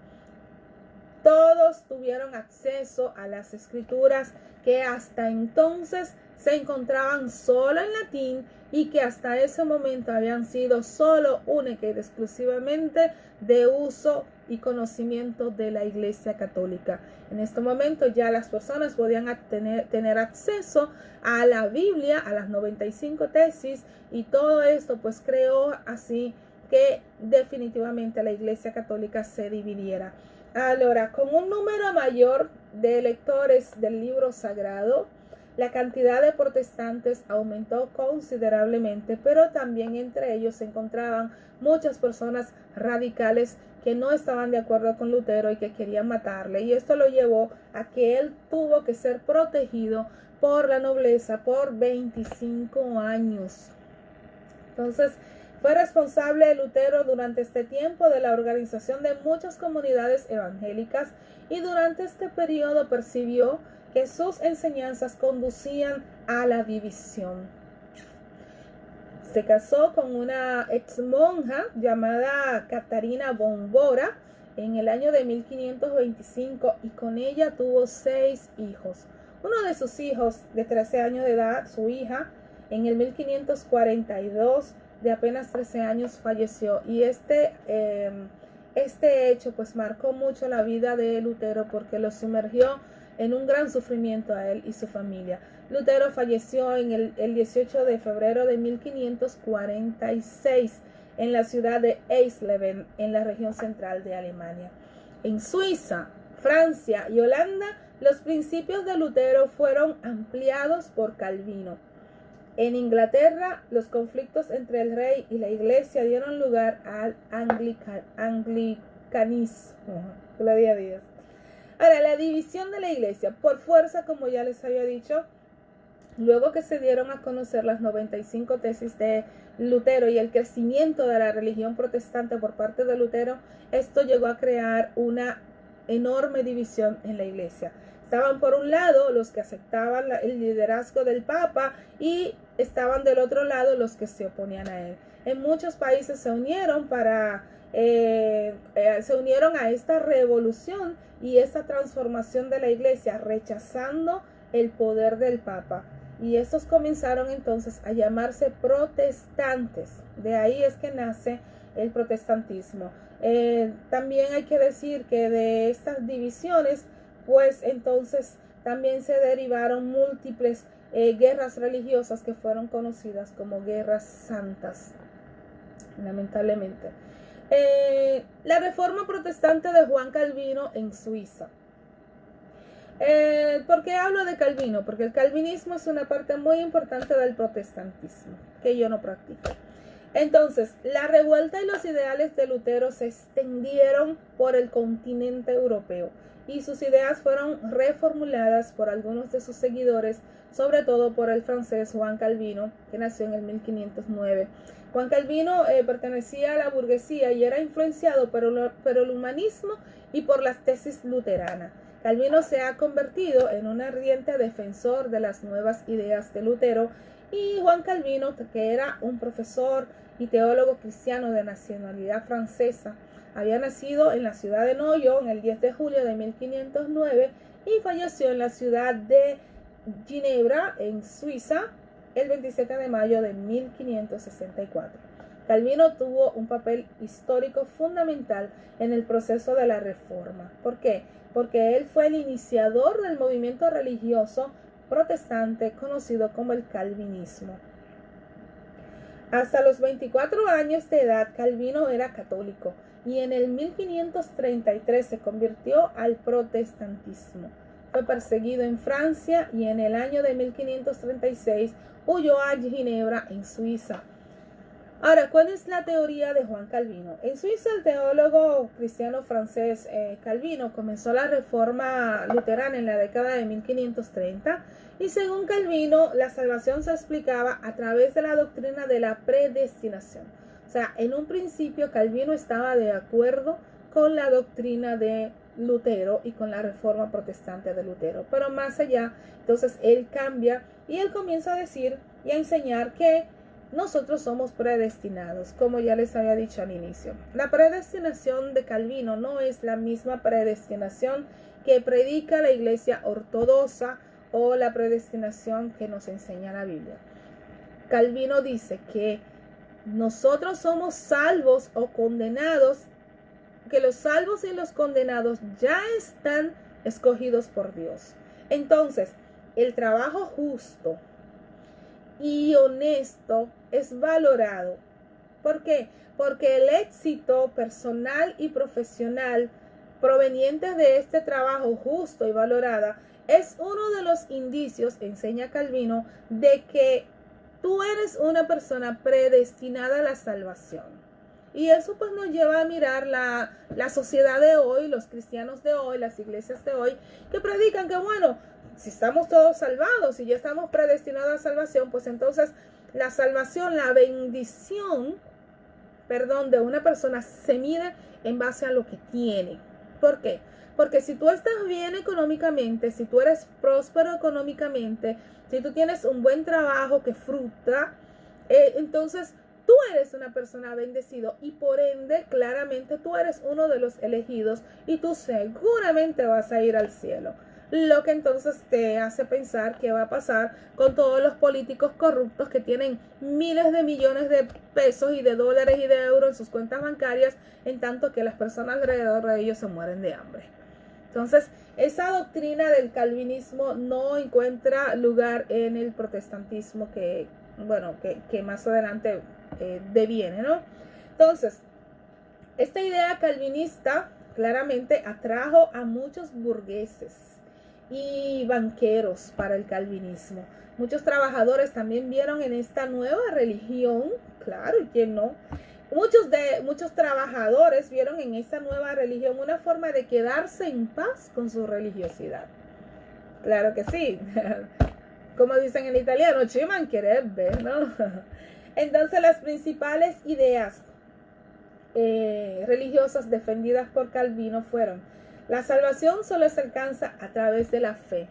Todos tuvieron acceso a las escrituras que hasta entonces se encontraban solo en latín y que hasta ese momento habían sido solo, única y exclusivamente de uso y conocimiento de la Iglesia Católica. En este momento ya las personas podían tener acceso a la Biblia, a las 95 tesis, y todo esto pues creó así que definitivamente la Iglesia Católica se dividiera. Ahora, con un número mayor de lectores del libro sagrado, la cantidad de protestantes aumentó considerablemente, pero también entre ellos se encontraban muchas personas radicales que no estaban de acuerdo con Lutero y que querían matarle. Y esto lo llevó a que él tuvo que ser protegido por la nobleza por 25 años. Entonces, fue responsable Lutero durante este tiempo de la organización de muchas comunidades evangélicas, y durante este periodo percibió que sus enseñanzas conducían a la división. Se casó con una ex monja llamada Catarina von Bora en el año de 1525 y con ella tuvo 6 hijos. Uno de sus hijos de 13 años de edad, su hija, en el 1542, de apenas 13 años, falleció. Y este hecho pues marcó mucho la vida de Lutero, porque lo sumergió en un gran sufrimiento a él y su familia. Lutero falleció en el 18 de febrero de 1546 en la ciudad de Eisleben, en la región central de Alemania. En Suiza, Francia y Holanda, los principios de Lutero fueron ampliados por Calvino. En Inglaterra, los conflictos entre el rey y la iglesia dieron lugar al anglicanismo. Gloria a Dios. Ahora, la división de la iglesia, por fuerza, como ya les había dicho, luego que se dieron a conocer las 95 tesis de Lutero y el crecimiento de la religión protestante por parte de Lutero, esto llegó a crear una enorme división en la iglesia. Estaban por un lado los que aceptaban el liderazgo del Papa y estaban del otro lado los que se oponían a él. En muchos países se unieron se unieron a esta revolución y esta transformación de la iglesia, rechazando el poder del Papa. Y estos comenzaron entonces a llamarse protestantes. De ahí es que nace el protestantismo. También hay que decir que de estas divisiones, pues entonces también se derivaron múltiples guerras religiosas que fueron conocidas como guerras santas, lamentablemente. La reforma protestante de Juan Calvino en Suiza. ¿Por qué hablo de Calvino? Porque el calvinismo es una parte muy importante del protestantismo, que yo no practico. Entonces, la revuelta y los ideales de Lutero se extendieron por el continente europeo y sus ideas fueron reformuladas por algunos de sus seguidores, sobre todo por el francés Juan Calvino, que nació en el 1509. Juan Calvino pertenecía a la burguesía y era influenciado por el humanismo y por las tesis luteranas. Calvino se ha convertido en un ardiente defensor de las nuevas ideas de Lutero, y Juan Calvino, que era un profesor y teólogo cristiano de nacionalidad francesa, había nacido en la ciudad de Noyon el 10 de julio de 1509 y falleció en la ciudad de Ginebra, en Suiza, el 27 de mayo de 1564. Calvino tuvo un papel histórico fundamental en el proceso de la Reforma. ¿Por qué? Porque él fue el iniciador del movimiento religioso protestante conocido como el calvinismo. Hasta los 24 años de edad, Calvino era católico y en el 1533 se convirtió al protestantismo. Fue perseguido en Francia y en el año de 1536 huyó a Ginebra, en Suiza. Ahora, ¿cuál es la teoría de Juan Calvino? En Suiza, el teólogo cristiano francés Calvino comenzó la reforma luterana en la década de 1530 y según Calvino, la salvación se explicaba a través de la doctrina de la predestinación. O sea, en un principio Calvino estaba de acuerdo con la doctrina de Lutero y con la reforma protestante de Lutero, pero más allá, entonces él cambia y él comienza a decir y a enseñar que nosotros somos predestinados, como ya les había dicho al inicio. La predestinación de Calvino no es la misma predestinación que predica la iglesia ortodoxa o la predestinación que nos enseña la Biblia. Calvino dice que nosotros somos salvos o condenados, que los salvos y los condenados ya están escogidos por Dios. Entonces, el trabajo justo y honesto es valorado. ¿Por qué? Porque el éxito personal y profesional proveniente de este trabajo justo y valorado es uno de los indicios, enseña Calvino, de que tú eres una persona predestinada a la salvación. Y eso pues nos lleva a mirar la sociedad de hoy, los cristianos de hoy, las iglesias de hoy, que predican que bueno, si estamos todos salvados, si ya estamos predestinados a la salvación, pues entonces la salvación, la bendición, de una persona se mide en base a lo que tiene. ¿Por qué? Porque si tú estás bien económicamente, si tú eres próspero económicamente, si tú tienes un buen trabajo que fruta, entonces tú eres una persona bendecido y por ende claramente tú eres uno de los elegidos y tú seguramente vas a ir al cielo. Lo que entonces te hace pensar qué va a pasar con todos los políticos corruptos que tienen miles de millones de pesos y de dólares y de euros en sus cuentas bancarias, en tanto que las personas alrededor de ellos se mueren de hambre. Entonces, esa doctrina del calvinismo no encuentra lugar en el protestantismo que más adelante deviene, ¿no? Entonces, esta idea calvinista claramente atrajo a muchos burgueses y banqueros para el calvinismo. Muchos trabajadores también vieron en esta nueva religión, claro, ¿y quién no?, muchos trabajadores vieron en esa nueva religión una forma de quedarse en paz con su religiosidad. Claro que sí. Como dicen en italiano, ci mancherebbe, ¿no? Entonces las principales ideas religiosas defendidas por Calvino fueron: la salvación solo se alcanza a través de la fe.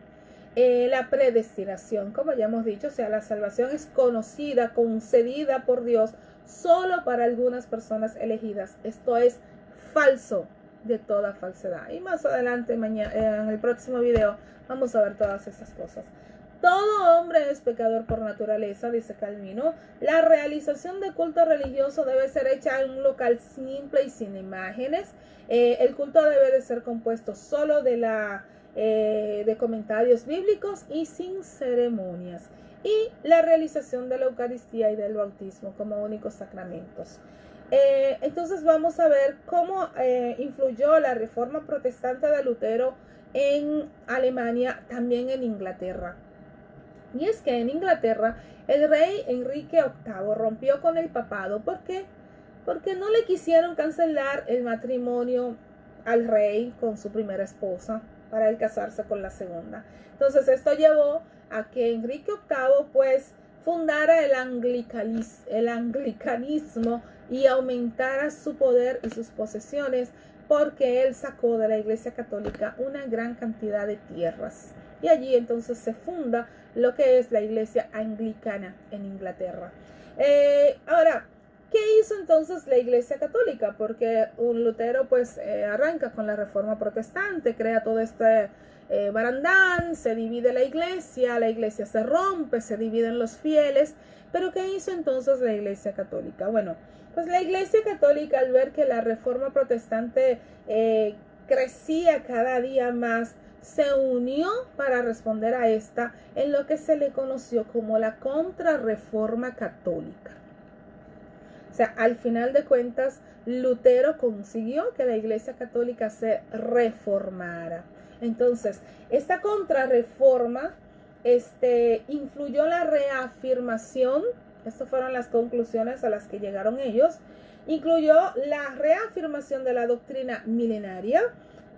La predestinación, como ya hemos dicho, o sea, la salvación es conocida, concedida por Dios solo para algunas personas elegidas. Esto es falso de toda falsedad. Y más adelante, mañana, en el próximo video, vamos a ver todas estas cosas. Todo hombre es pecador por naturaleza, dice Calvino. La realización de culto religioso debe ser hecha en un local simple y sin imágenes. El culto debe de ser compuesto solo de comentarios bíblicos y sin ceremonias. Y la realización de la Eucaristía y del bautismo como únicos sacramentos. Entonces vamos a ver cómo influyó la reforma protestante de Lutero en Alemania, también en Inglaterra. Y es que en Inglaterra el rey Enrique VIII rompió con el papado. ¿Por qué? Porque no le quisieron cancelar el matrimonio al rey con su primera esposa para él casarse con la segunda. Entonces esto llevó a que Enrique VIII pues fundara el anglicanismo y aumentara su poder y sus posesiones, porque él sacó de la Iglesia Católica una gran cantidad de tierras. Y allí entonces se funda lo que es la Iglesia Anglicana en Inglaterra. Ahora, ¿qué hizo entonces la Iglesia Católica? Porque un Lutero pues arranca con la Reforma Protestante, crea todo este barandán, se divide la iglesia se rompe, se dividen los fieles. Pero ¿qué hizo entonces la Iglesia Católica? Bueno, pues la Iglesia Católica, al ver que la Reforma Protestante crecía cada día más, se unió para responder a esta en lo que se le conoció como la Contrarreforma Católica. O sea, al final de cuentas, Lutero consiguió que la Iglesia Católica se reformara. Entonces, esta contrarreforma influyó la reafirmación. Estas fueron las conclusiones a las que llegaron ellos. Incluyó la reafirmación de la doctrina milenaria,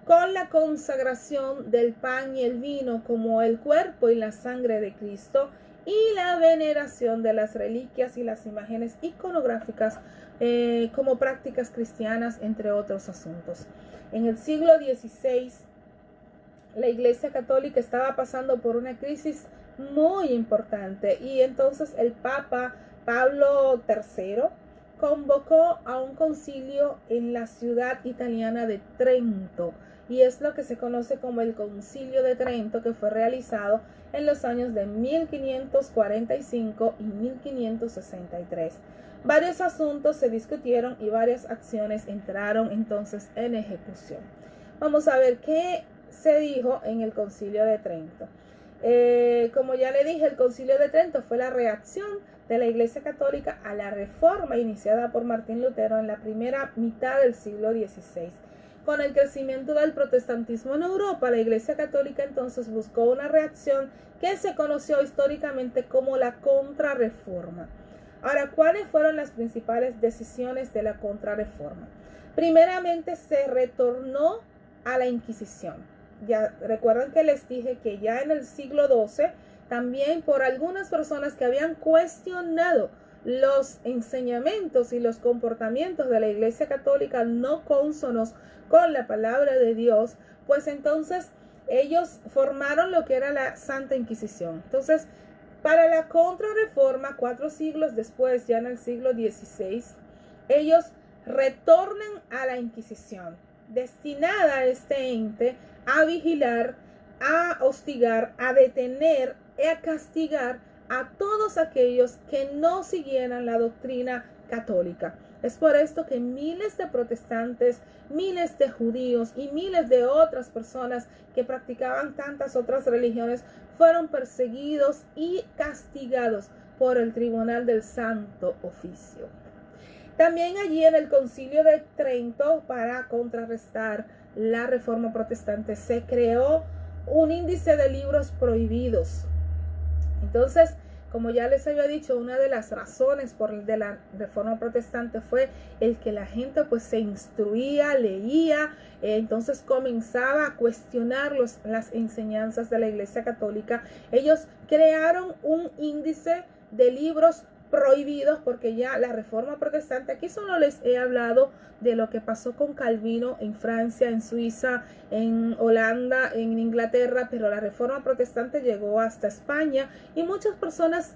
con la consagración del pan y el vino como el cuerpo y la sangre de Cristo, y la veneración de las reliquias y las imágenes iconográficas como prácticas cristianas, entre otros asuntos. En el siglo XVI, la Iglesia Católica estaba pasando por una crisis muy importante, y entonces el Papa Pablo III convocó a un concilio en la ciudad italiana de Trento, y es lo que se conoce como el Concilio de Trento, que fue realizado en los años de 1545 y 1563. Varios asuntos se discutieron y varias acciones entraron entonces en ejecución. Vamos a ver qué se dijo en el Concilio de Trento. Como ya le dije, el Concilio de Trento fue la reacción de la Iglesia Católica a la reforma iniciada por Martín Lutero en la primera mitad del siglo XVI. Con el crecimiento del protestantismo en Europa, la Iglesia Católica entonces buscó una reacción que se conoció históricamente como la Contrarreforma. Ahora, ¿cuáles fueron las principales decisiones de la Contrarreforma? Primeramente, se retornó a la Inquisición. Ya recuerdan que les dije que ya en el siglo XII, también por algunas personas que habían cuestionado los enseñamientos y los comportamientos de la Iglesia Católica no cónsonos con la palabra de Dios, pues entonces ellos formaron lo que era la Santa Inquisición. Entonces, para la Contrarreforma, 4 siglos después, ya en el siglo XVI, ellos retornan a la Inquisición, destinada a este ente a vigilar, a hostigar, a detener y a castigar a todos aquellos que no siguieran la doctrina católica. Es por esto que miles de protestantes, miles de judíos y miles de otras personas que practicaban tantas otras religiones fueron perseguidos y castigados por el Tribunal del Santo Oficio. También allí en el Concilio de Trento, para contrarrestar la reforma protestante, se creó un índice de libros prohibidos. Entonces, como ya les había dicho, una de las razones de la Reforma Protestante fue el que la gente pues se instruía, leía, entonces comenzaba a cuestionar las enseñanzas de la Iglesia Católica. Ellos crearon un índice de libros prohibidos, porque ya la Reforma Protestante, aquí solo les he hablado de lo que pasó con Calvino en Francia, en Suiza, en Holanda, en Inglaterra, pero la Reforma Protestante llegó hasta España y muchas personas,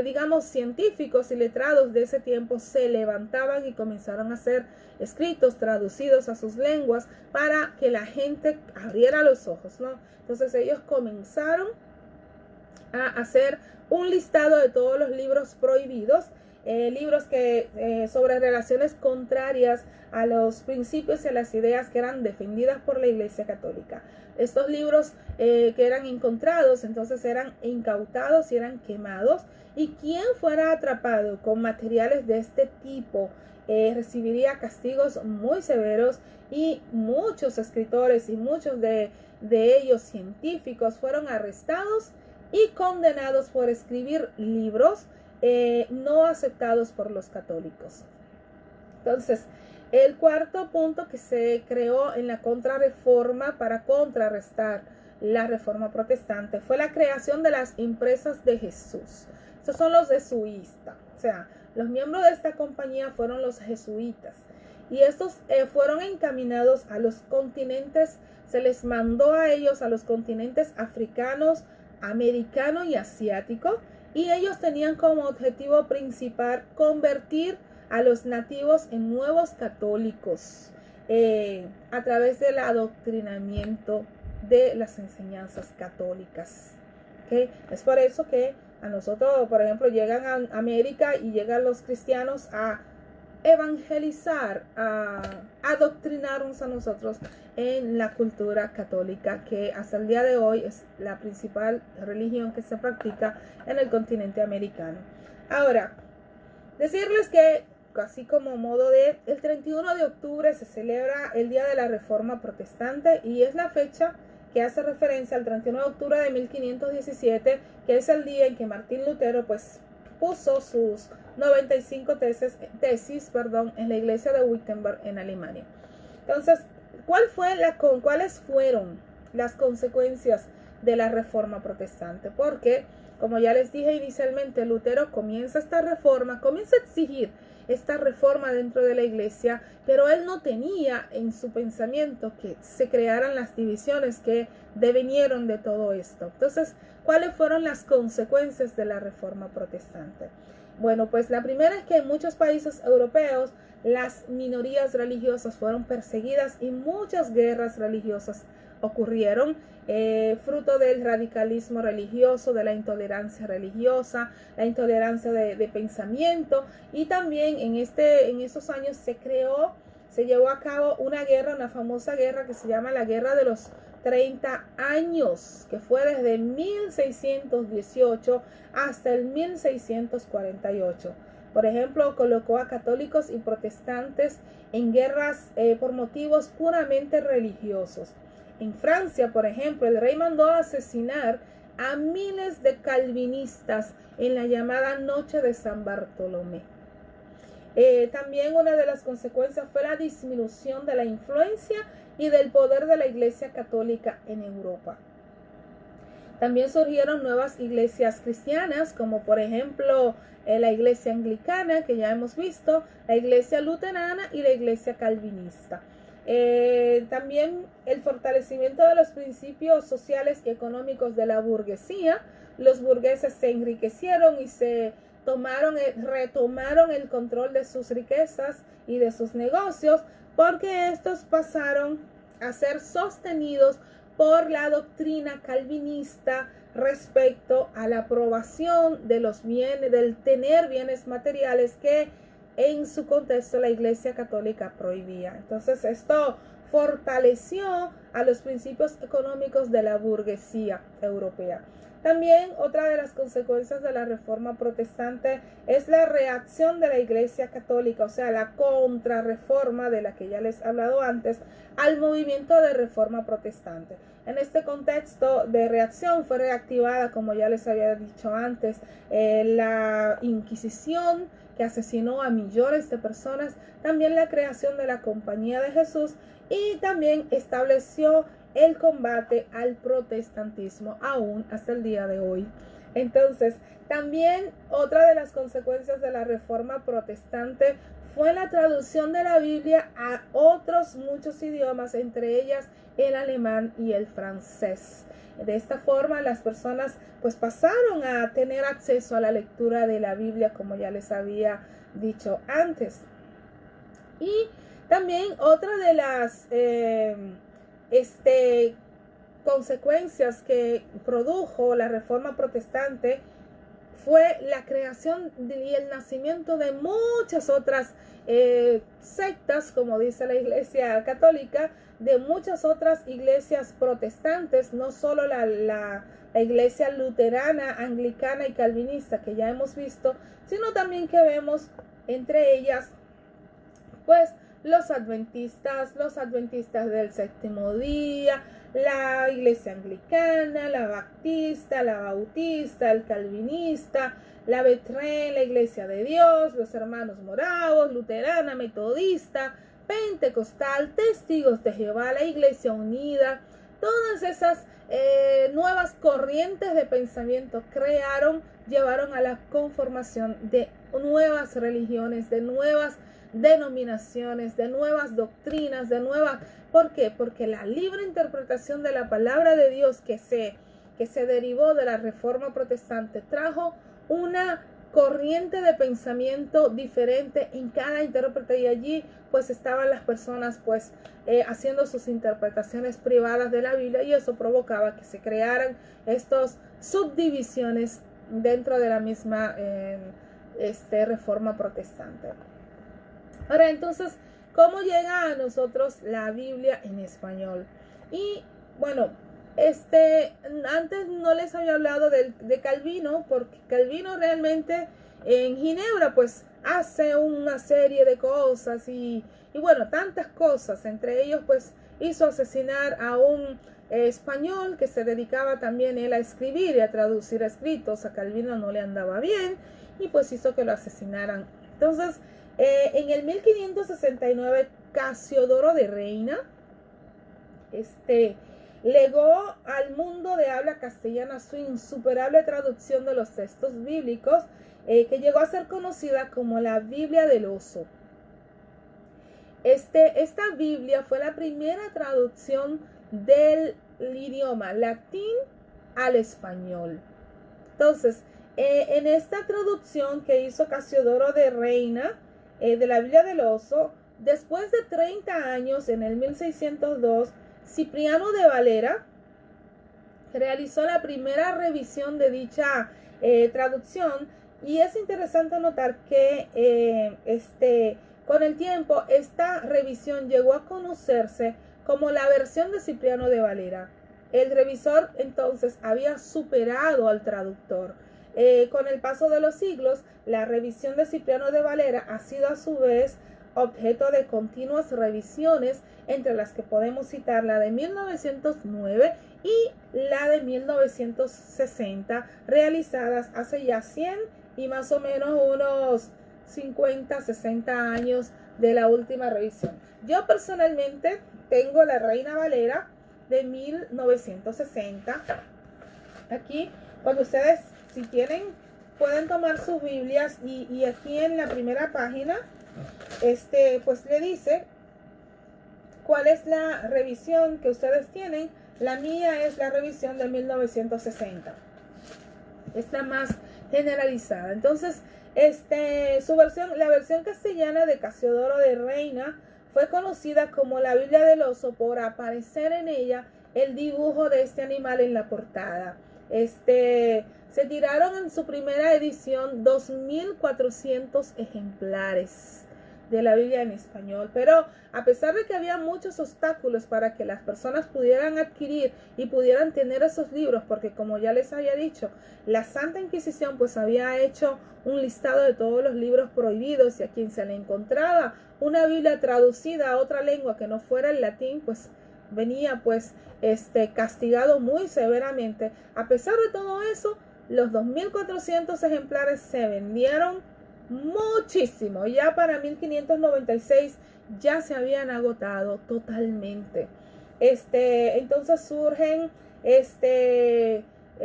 digamos, científicos y letrados de ese tiempo se levantaban y comenzaron a hacer escritos traducidos a sus lenguas para que la gente abriera los ojos, ¿no? Entonces ellos comenzaron a hacer un listado de todos los libros prohibidos, libros que sobre relaciones contrarias a los principios y a las ideas que eran defendidas por la Iglesia Católica. Estos libros que eran encontrados, entonces eran incautados y eran quemados, y quien fuera atrapado con materiales de este tipo recibiría castigos muy severos, y muchos escritores y muchos de ellos científicos fueron arrestados y condenados por escribir libros no aceptados por los católicos. Entonces, el cuarto punto que se creó en la Contrarreforma para contrarrestar la Reforma Protestante fue la creación de las impresas de Jesús. Estos son los jesuitas, o sea, los miembros de esta compañía fueron los jesuitas, y estos fueron encaminados a los continentes, se les mandó a ellos a los continentes africanos, americano y asiático, y ellos tenían como objetivo principal convertir a los nativos en nuevos católicos a través del adoctrinamiento de las enseñanzas católicas. ¿Okay? Es por eso que a nosotros, por ejemplo, llegan a América y llegan los cristianos a evangelizar, a adoctrinarnos a nosotros en la cultura católica, que hasta el día de hoy es la principal religión que se practica en el continente americano. Ahora, decirles que, así como modo el 31 de octubre se celebra el Día de la Reforma Protestante, y es la fecha que hace referencia al 31 de octubre de 1517, que es el día en que Martín Lutero pues puso sus 95 tesis en la iglesia de Wittenberg en Alemania. Entonces, ¿cuáles fueron las consecuencias de la Reforma Protestante? Porque, como ya les dije inicialmente, Lutero comienza esta reforma, comienza a exigir esta reforma dentro de la iglesia, pero él no tenía en su pensamiento que se crearan las divisiones que devinieron de todo esto. Entonces, ¿cuáles fueron las consecuencias de la Reforma Protestante? Bueno, pues la primera es que en muchos países europeos las minorías religiosas fueron perseguidas y muchas guerras religiosas ocurrieron, fruto del radicalismo religioso, de la intolerancia religiosa, la intolerancia de pensamiento, y también en esos años se llevó a cabo una famosa guerra que se llama la Guerra de los 30 años, que fue desde 1618 hasta el 1648. Por ejemplo, colocó a católicos y protestantes en guerras por motivos puramente religiosos. En Francia, por ejemplo, el rey mandó a asesinar a miles de calvinistas en la llamada Noche de San Bartolomé. También una de las consecuencias fue la disminución de la influencia y del poder de la Iglesia Católica en Europa. También surgieron nuevas iglesias cristianas, como por ejemplo la iglesia anglicana, que ya hemos visto, la iglesia luterana y la iglesia calvinista. También el fortalecimiento de los principios sociales y económicos de la burguesía. Los burgueses se enriquecieron y retomaron el control de sus riquezas y de sus negocios, porque estos pasaron a ser sostenidos por la doctrina calvinista respecto a la aprobación de los bienes, del tener bienes materiales que en su contexto la Iglesia Católica prohibía. Entonces esto fortaleció a los principios económicos de la burguesía europea. También otra de las consecuencias de la Reforma Protestante es la reacción de la Iglesia Católica, o sea, la contrarreforma de la que ya les he hablado antes, al movimiento de Reforma Protestante. En este contexto de reacción fue reactivada, como ya les había dicho antes, la Inquisición, que asesinó a millones de personas, también la creación de la Compañía de Jesús y también estableció el combate al protestantismo aún hasta el día de hoy. Entonces, también otra de las consecuencias de la Reforma Protestante fue la traducción de la Biblia a otros muchos idiomas, entre ellas el alemán y el francés. De esta forma, las personas pues pasaron a tener acceso a la lectura de la Biblia, como ya les había dicho antes. Y también otra de las consecuencias que produjo la Reforma Protestante fue la creación y el nacimiento de muchas otras sectas, como dice la Iglesia Católica, de muchas otras iglesias protestantes, no solo la iglesia luterana, anglicana y calvinista que ya hemos visto, sino también que vemos entre ellas pues los adventistas del séptimo día, la iglesia anglicana, la baptista, la bautista, el calvinista, la Betrén, la iglesia de Dios, los hermanos morados, luterana, metodista, pentecostal, testigos de Jehová, la iglesia unida. Todas esas nuevas corrientes de pensamiento llevaron a la conformación de nuevas religiones, de nuevas denominaciones, de nuevas doctrinas, ¿por qué? Porque la libre interpretación de la palabra de Dios que se derivó de la Reforma Protestante trajo una corriente de pensamiento diferente en cada intérprete, y allí pues estaban las personas pues haciendo sus interpretaciones privadas de la Biblia, y eso provocaba que se crearan estas subdivisiones dentro de la misma Reforma Protestante. Ahora, entonces, ¿cómo llega a nosotros la Biblia en español? Y bueno, antes no les había hablado de Calvino, porque Calvino realmente en Ginebra pues hace una serie de cosas y bueno, tantas cosas. Entre ellos pues hizo asesinar a un español que se dedicaba también él a escribir y a traducir escritos. A Calvino no le andaba bien y pues hizo que lo asesinaran. Entonces, en el 1569, Casiodoro de Reina legó al mundo de habla castellana su insuperable traducción de los textos bíblicos, que llegó a ser conocida como la Biblia del Oso. Esta Biblia fue la primera traducción del idioma latín al español. Entonces, en esta traducción que hizo Casiodoro de Reina de la Biblia del Oso, después de 30 años, en el 1602, Cipriano de Valera realizó la primera revisión de dicha traducción, y es interesante notar que con el tiempo esta revisión llegó a conocerse como la versión de Cipriano de Valera. El revisor entonces había superado al traductor. Con el paso de los siglos, la revisión de Cipriano de Valera ha sido a su vez objeto de continuas revisiones, entre las que podemos citar la de 1909 y la de 1960, realizadas hace ya 100 y más o menos unos 50, 60 años de la última revisión. Yo personalmente tengo la Reina Valera de 1960. Aquí, cuando ustedes, si quieren, pueden tomar sus Biblias y aquí en la primera página, pues le dice cuál es la revisión que ustedes tienen. La mía es la revisión de 1960. Es la más generalizada. Entonces, la versión castellana de Casiodoro de Reina fue conocida como la Biblia del Oso por aparecer en ella el dibujo de este animal en la portada. Se tiraron en su primera edición 2.400 ejemplares. de la Biblia en español. Pero a pesar de que había muchos obstáculos para que las personas pudieran adquirir y pudieran tener esos libros, porque como ya les había dicho, la Santa Inquisición pues había hecho un listado de todos los libros prohibidos, y a quien se le encontraba una Biblia traducida a otra lengua que no fuera el latín, pues venía pues castigado muy severamente. A pesar de todo eso, los 2.400 ejemplares se vendieron muchísimo. Ya para 1596 ya se habían agotado totalmente. Entonces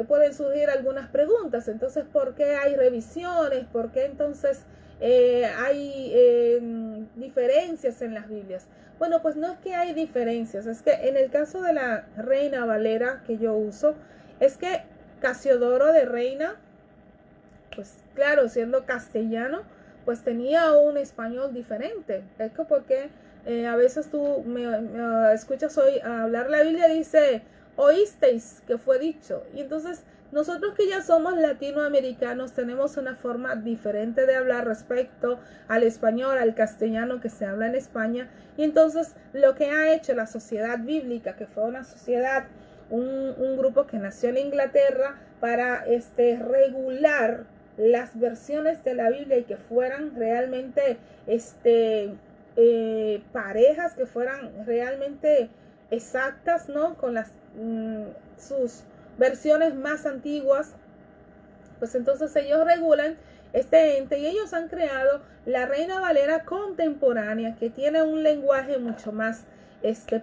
pueden surgir algunas preguntas. Entonces, ¿por qué hay revisiones? ¿Por qué entonces hay diferencias en las Biblias? Bueno, pues no es que hay diferencias, es que en el caso de la Reina Valera que yo uso, es que Casiodoro de Reina, pues claro, siendo castellano, pues tenía un español diferente. Es que porque a veces tú me escuchas hoy hablar la Biblia, dice, oísteis que fue dicho. Y entonces nosotros que ya somos latinoamericanos tenemos una forma diferente de hablar respecto al español, al castellano que se habla en España. Y entonces lo que ha hecho la sociedad bíblica, que fue una sociedad, un grupo que nació en Inglaterra para regular las versiones de la Biblia y que fueran realmente parejas, que fueran realmente exactas, ¿no? Con sus versiones más antiguas, pues entonces ellos regulan este ente y ellos han creado la Reina Valera contemporánea, que tiene un lenguaje mucho más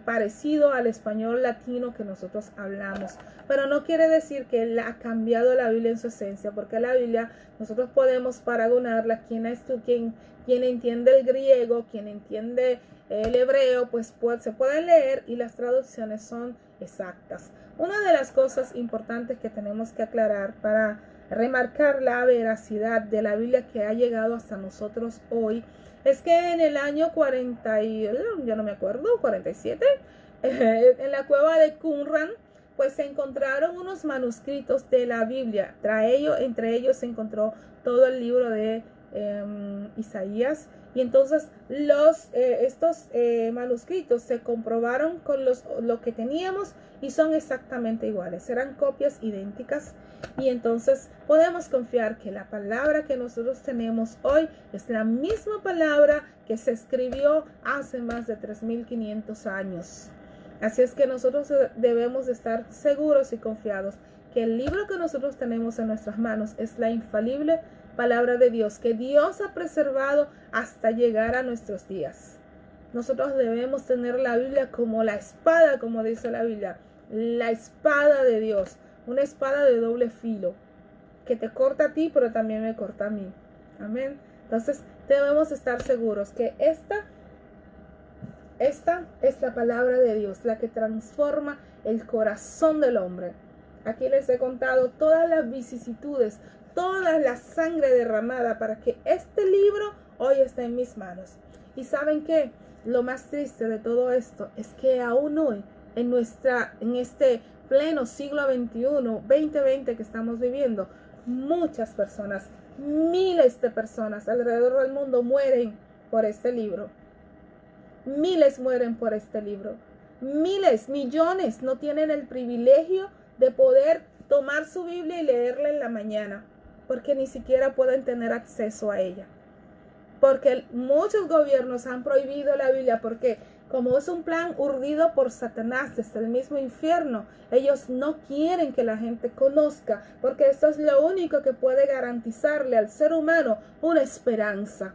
parecido al español latino que nosotros hablamos, pero no quiere decir que él ha cambiado la Biblia en su esencia, porque la Biblia nosotros podemos paragonarla. Quien entiende el griego, quien entiende el hebreo, pues se puede leer y las traducciones son exactas. Una de las cosas importantes que tenemos que aclarar para remarcar la veracidad de la Biblia que ha llegado hasta nosotros hoy es que en el año 40, yo no me acuerdo, 47, en la cueva de Qumran, pues se encontraron unos manuscritos de la Biblia. Entre ellos se encontró todo el libro de Isaías. Y entonces estos manuscritos se comprobaron con lo que teníamos y son exactamente iguales, eran copias idénticas. Y entonces podemos confiar que la palabra que nosotros tenemos hoy es la misma palabra que se escribió hace más de 3.500 años. Así es que nosotros debemos de estar seguros y confiados que el libro que nosotros tenemos en nuestras manos es la infalible palabra de Dios, que Dios ha preservado hasta llegar a nuestros días. Nosotros debemos tener la Biblia como la espada, como dice la Biblia, la espada de Dios, una espada de doble filo, que te corta a ti, pero también me corta a mí. Amén. Entonces debemos estar seguros que esta es la palabra de Dios, la que transforma el corazón del hombre. Aquí les he contado todas las vicisitudes, toda la sangre derramada para que este libro hoy esté en mis manos. Y ¿saben qué? Lo más triste de todo esto es que aún hoy, en este pleno siglo XXI, 2020 que estamos viviendo, muchas personas, miles de personas alrededor del mundo mueren por este libro. Miles mueren por este libro. Miles, millones no tienen el privilegio de poder tomar su Biblia y leerla en la mañana, porque ni siquiera pueden tener acceso a ella. Porque muchos gobiernos han prohibido la Biblia, porque como es un plan urdido por Satanás desde el mismo infierno, ellos no quieren que la gente conozca, porque esto es lo único que puede garantizarle al ser humano una esperanza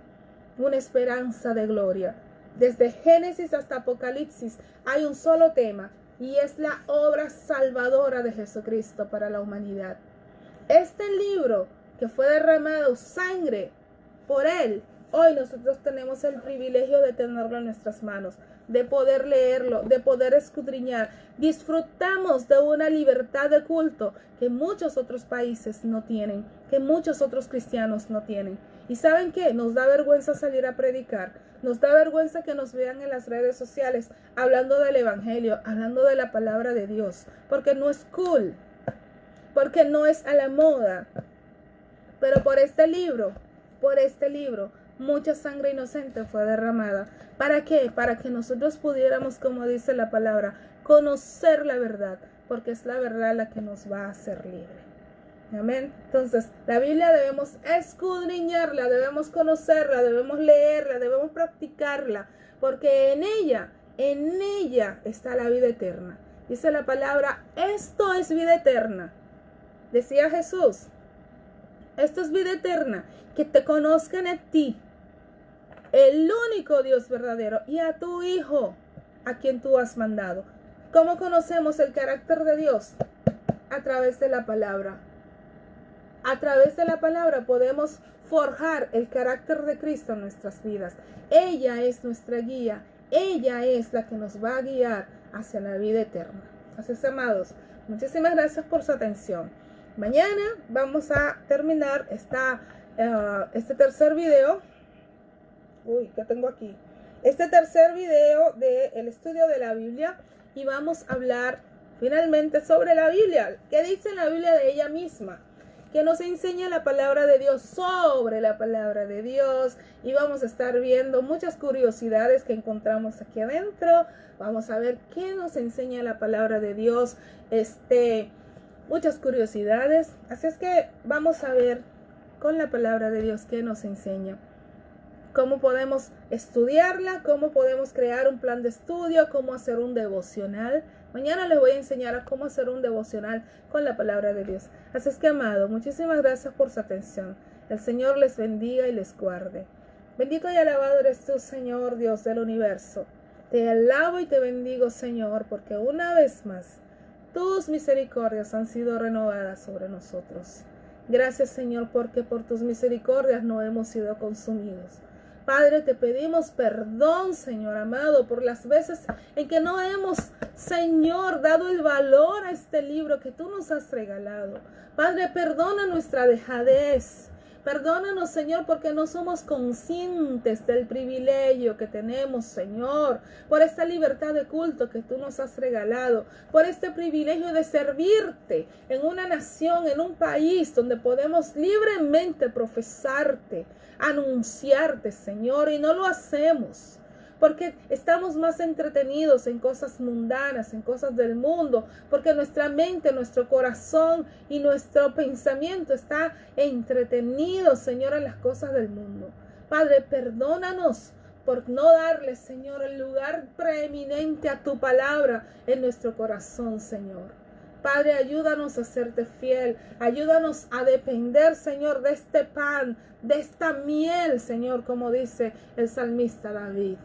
de gloria. Desde Génesis hasta Apocalipsis hay un solo tema, y es la obra salvadora de Jesucristo para la humanidad. Este libro que fue derramado sangre por él, hoy nosotros tenemos el privilegio de tenerlo en nuestras manos, de poder leerlo, de poder escudriñar. Disfrutamos de una libertad de culto que muchos otros países no tienen, que muchos otros cristianos no tienen. ¿Y saben qué? Nos da vergüenza salir a predicar. Nos da vergüenza que nos vean en las redes sociales hablando del evangelio, hablando de la palabra de Dios, porque no es cool, porque no es a la moda. Pero por este libro mucha sangre inocente fue derramada. ¿Para qué? Para que nosotros pudiéramos, como dice la palabra, conocer la verdad, porque es la verdad la que nos va a hacer libre. Amén. Entonces, la Biblia debemos escudriñarla, debemos conocerla, debemos leerla, debemos practicarla, porque en ella está la vida eterna. Dice la palabra, esto es vida eterna. Decía Jesús, esto es vida eterna, que te conozcan a ti, el único Dios verdadero, y a tu Hijo, a quien tú has mandado. ¿Cómo conocemos el carácter de Dios? A través de la palabra. A través de la palabra podemos forjar el carácter de Cristo en nuestras vidas. Ella es nuestra guía. Ella es la que nos va a guiar hacia la vida eterna. Así es, amados, muchísimas gracias por su atención. Mañana vamos a terminar este tercer video. ¿Qué tengo aquí? Este tercer video del estudio de la Biblia. Y vamos a hablar finalmente sobre la Biblia. ¿Qué dice la Biblia de ella misma? Que nos enseña la palabra de Dios sobre la palabra de Dios, y vamos a estar viendo muchas curiosidades que encontramos aquí adentro. Vamos a ver qué nos enseña la palabra de Dios, muchas curiosidades. Así es que vamos a ver con la palabra de Dios qué nos enseña, cómo podemos estudiarla, cómo podemos crear un plan de estudio, cómo hacer un devocional. Mañana les voy a enseñar a cómo hacer un devocional con la palabra de Dios. Así es que, amado, muchísimas gracias por su atención. El Señor les bendiga y les guarde. Bendito y alabado eres tú, Señor, Dios del universo. Te alabo y te bendigo, Señor, porque una vez más tus misericordias han sido renovadas sobre nosotros. Gracias, Señor, porque por tus misericordias no hemos sido consumidos. Padre, te pedimos perdón, Señor amado, por las veces en que no hemos, Señor, dado el valor a este libro que tú nos has regalado. Padre, perdona nuestra dejadez. Perdónanos, Señor, porque no somos conscientes del privilegio que tenemos, Señor, por esta libertad de culto que tú nos has regalado, por este privilegio de servirte en una nación, en un país donde podemos libremente profesarte, anunciarte, Señor, y no lo hacemos porque estamos más entretenidos en cosas mundanas, en cosas del mundo, porque nuestra mente, nuestro corazón y nuestro pensamiento está entretenido, Señor, en las cosas del mundo. Padre, perdónanos por no darle, Señor, el lugar preeminente a tu palabra en nuestro corazón, Señor. Padre, ayúdanos a serte fiel, ayúdanos a depender, Señor, de este pan, de esta miel, Señor, como dice el salmista David.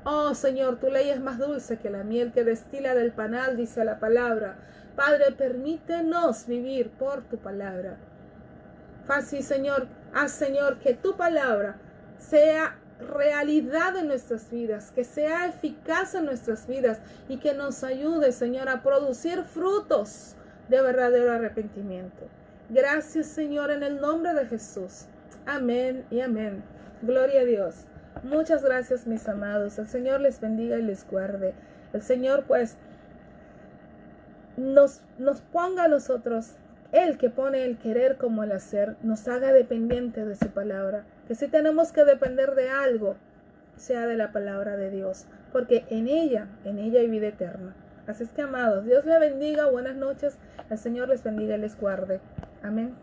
Oh, Señor, tu ley es más dulce que la miel que destila del panal, dice la palabra. Padre, permítenos vivir por tu palabra. Fácil, Señor, haz, Señor, que tu palabra sea realidad en nuestras vidas, que sea eficaz en nuestras vidas y que nos ayude, Señor, a producir frutos de verdadero arrepentimiento. Gracias, Señor, en el nombre de Jesús. Amén y amén. Gloria a Dios. Muchas gracias, mis amados. El Señor les bendiga y les guarde. El Señor, pues, nos ponga a nosotros, Él que pone el querer como el hacer, nos haga dependiente de su palabra. Que si tenemos que depender de algo, sea de la palabra de Dios, porque en ella hay vida eterna. Así es que, amados, Dios les bendiga, buenas noches, el Señor les bendiga y les guarde. Amén.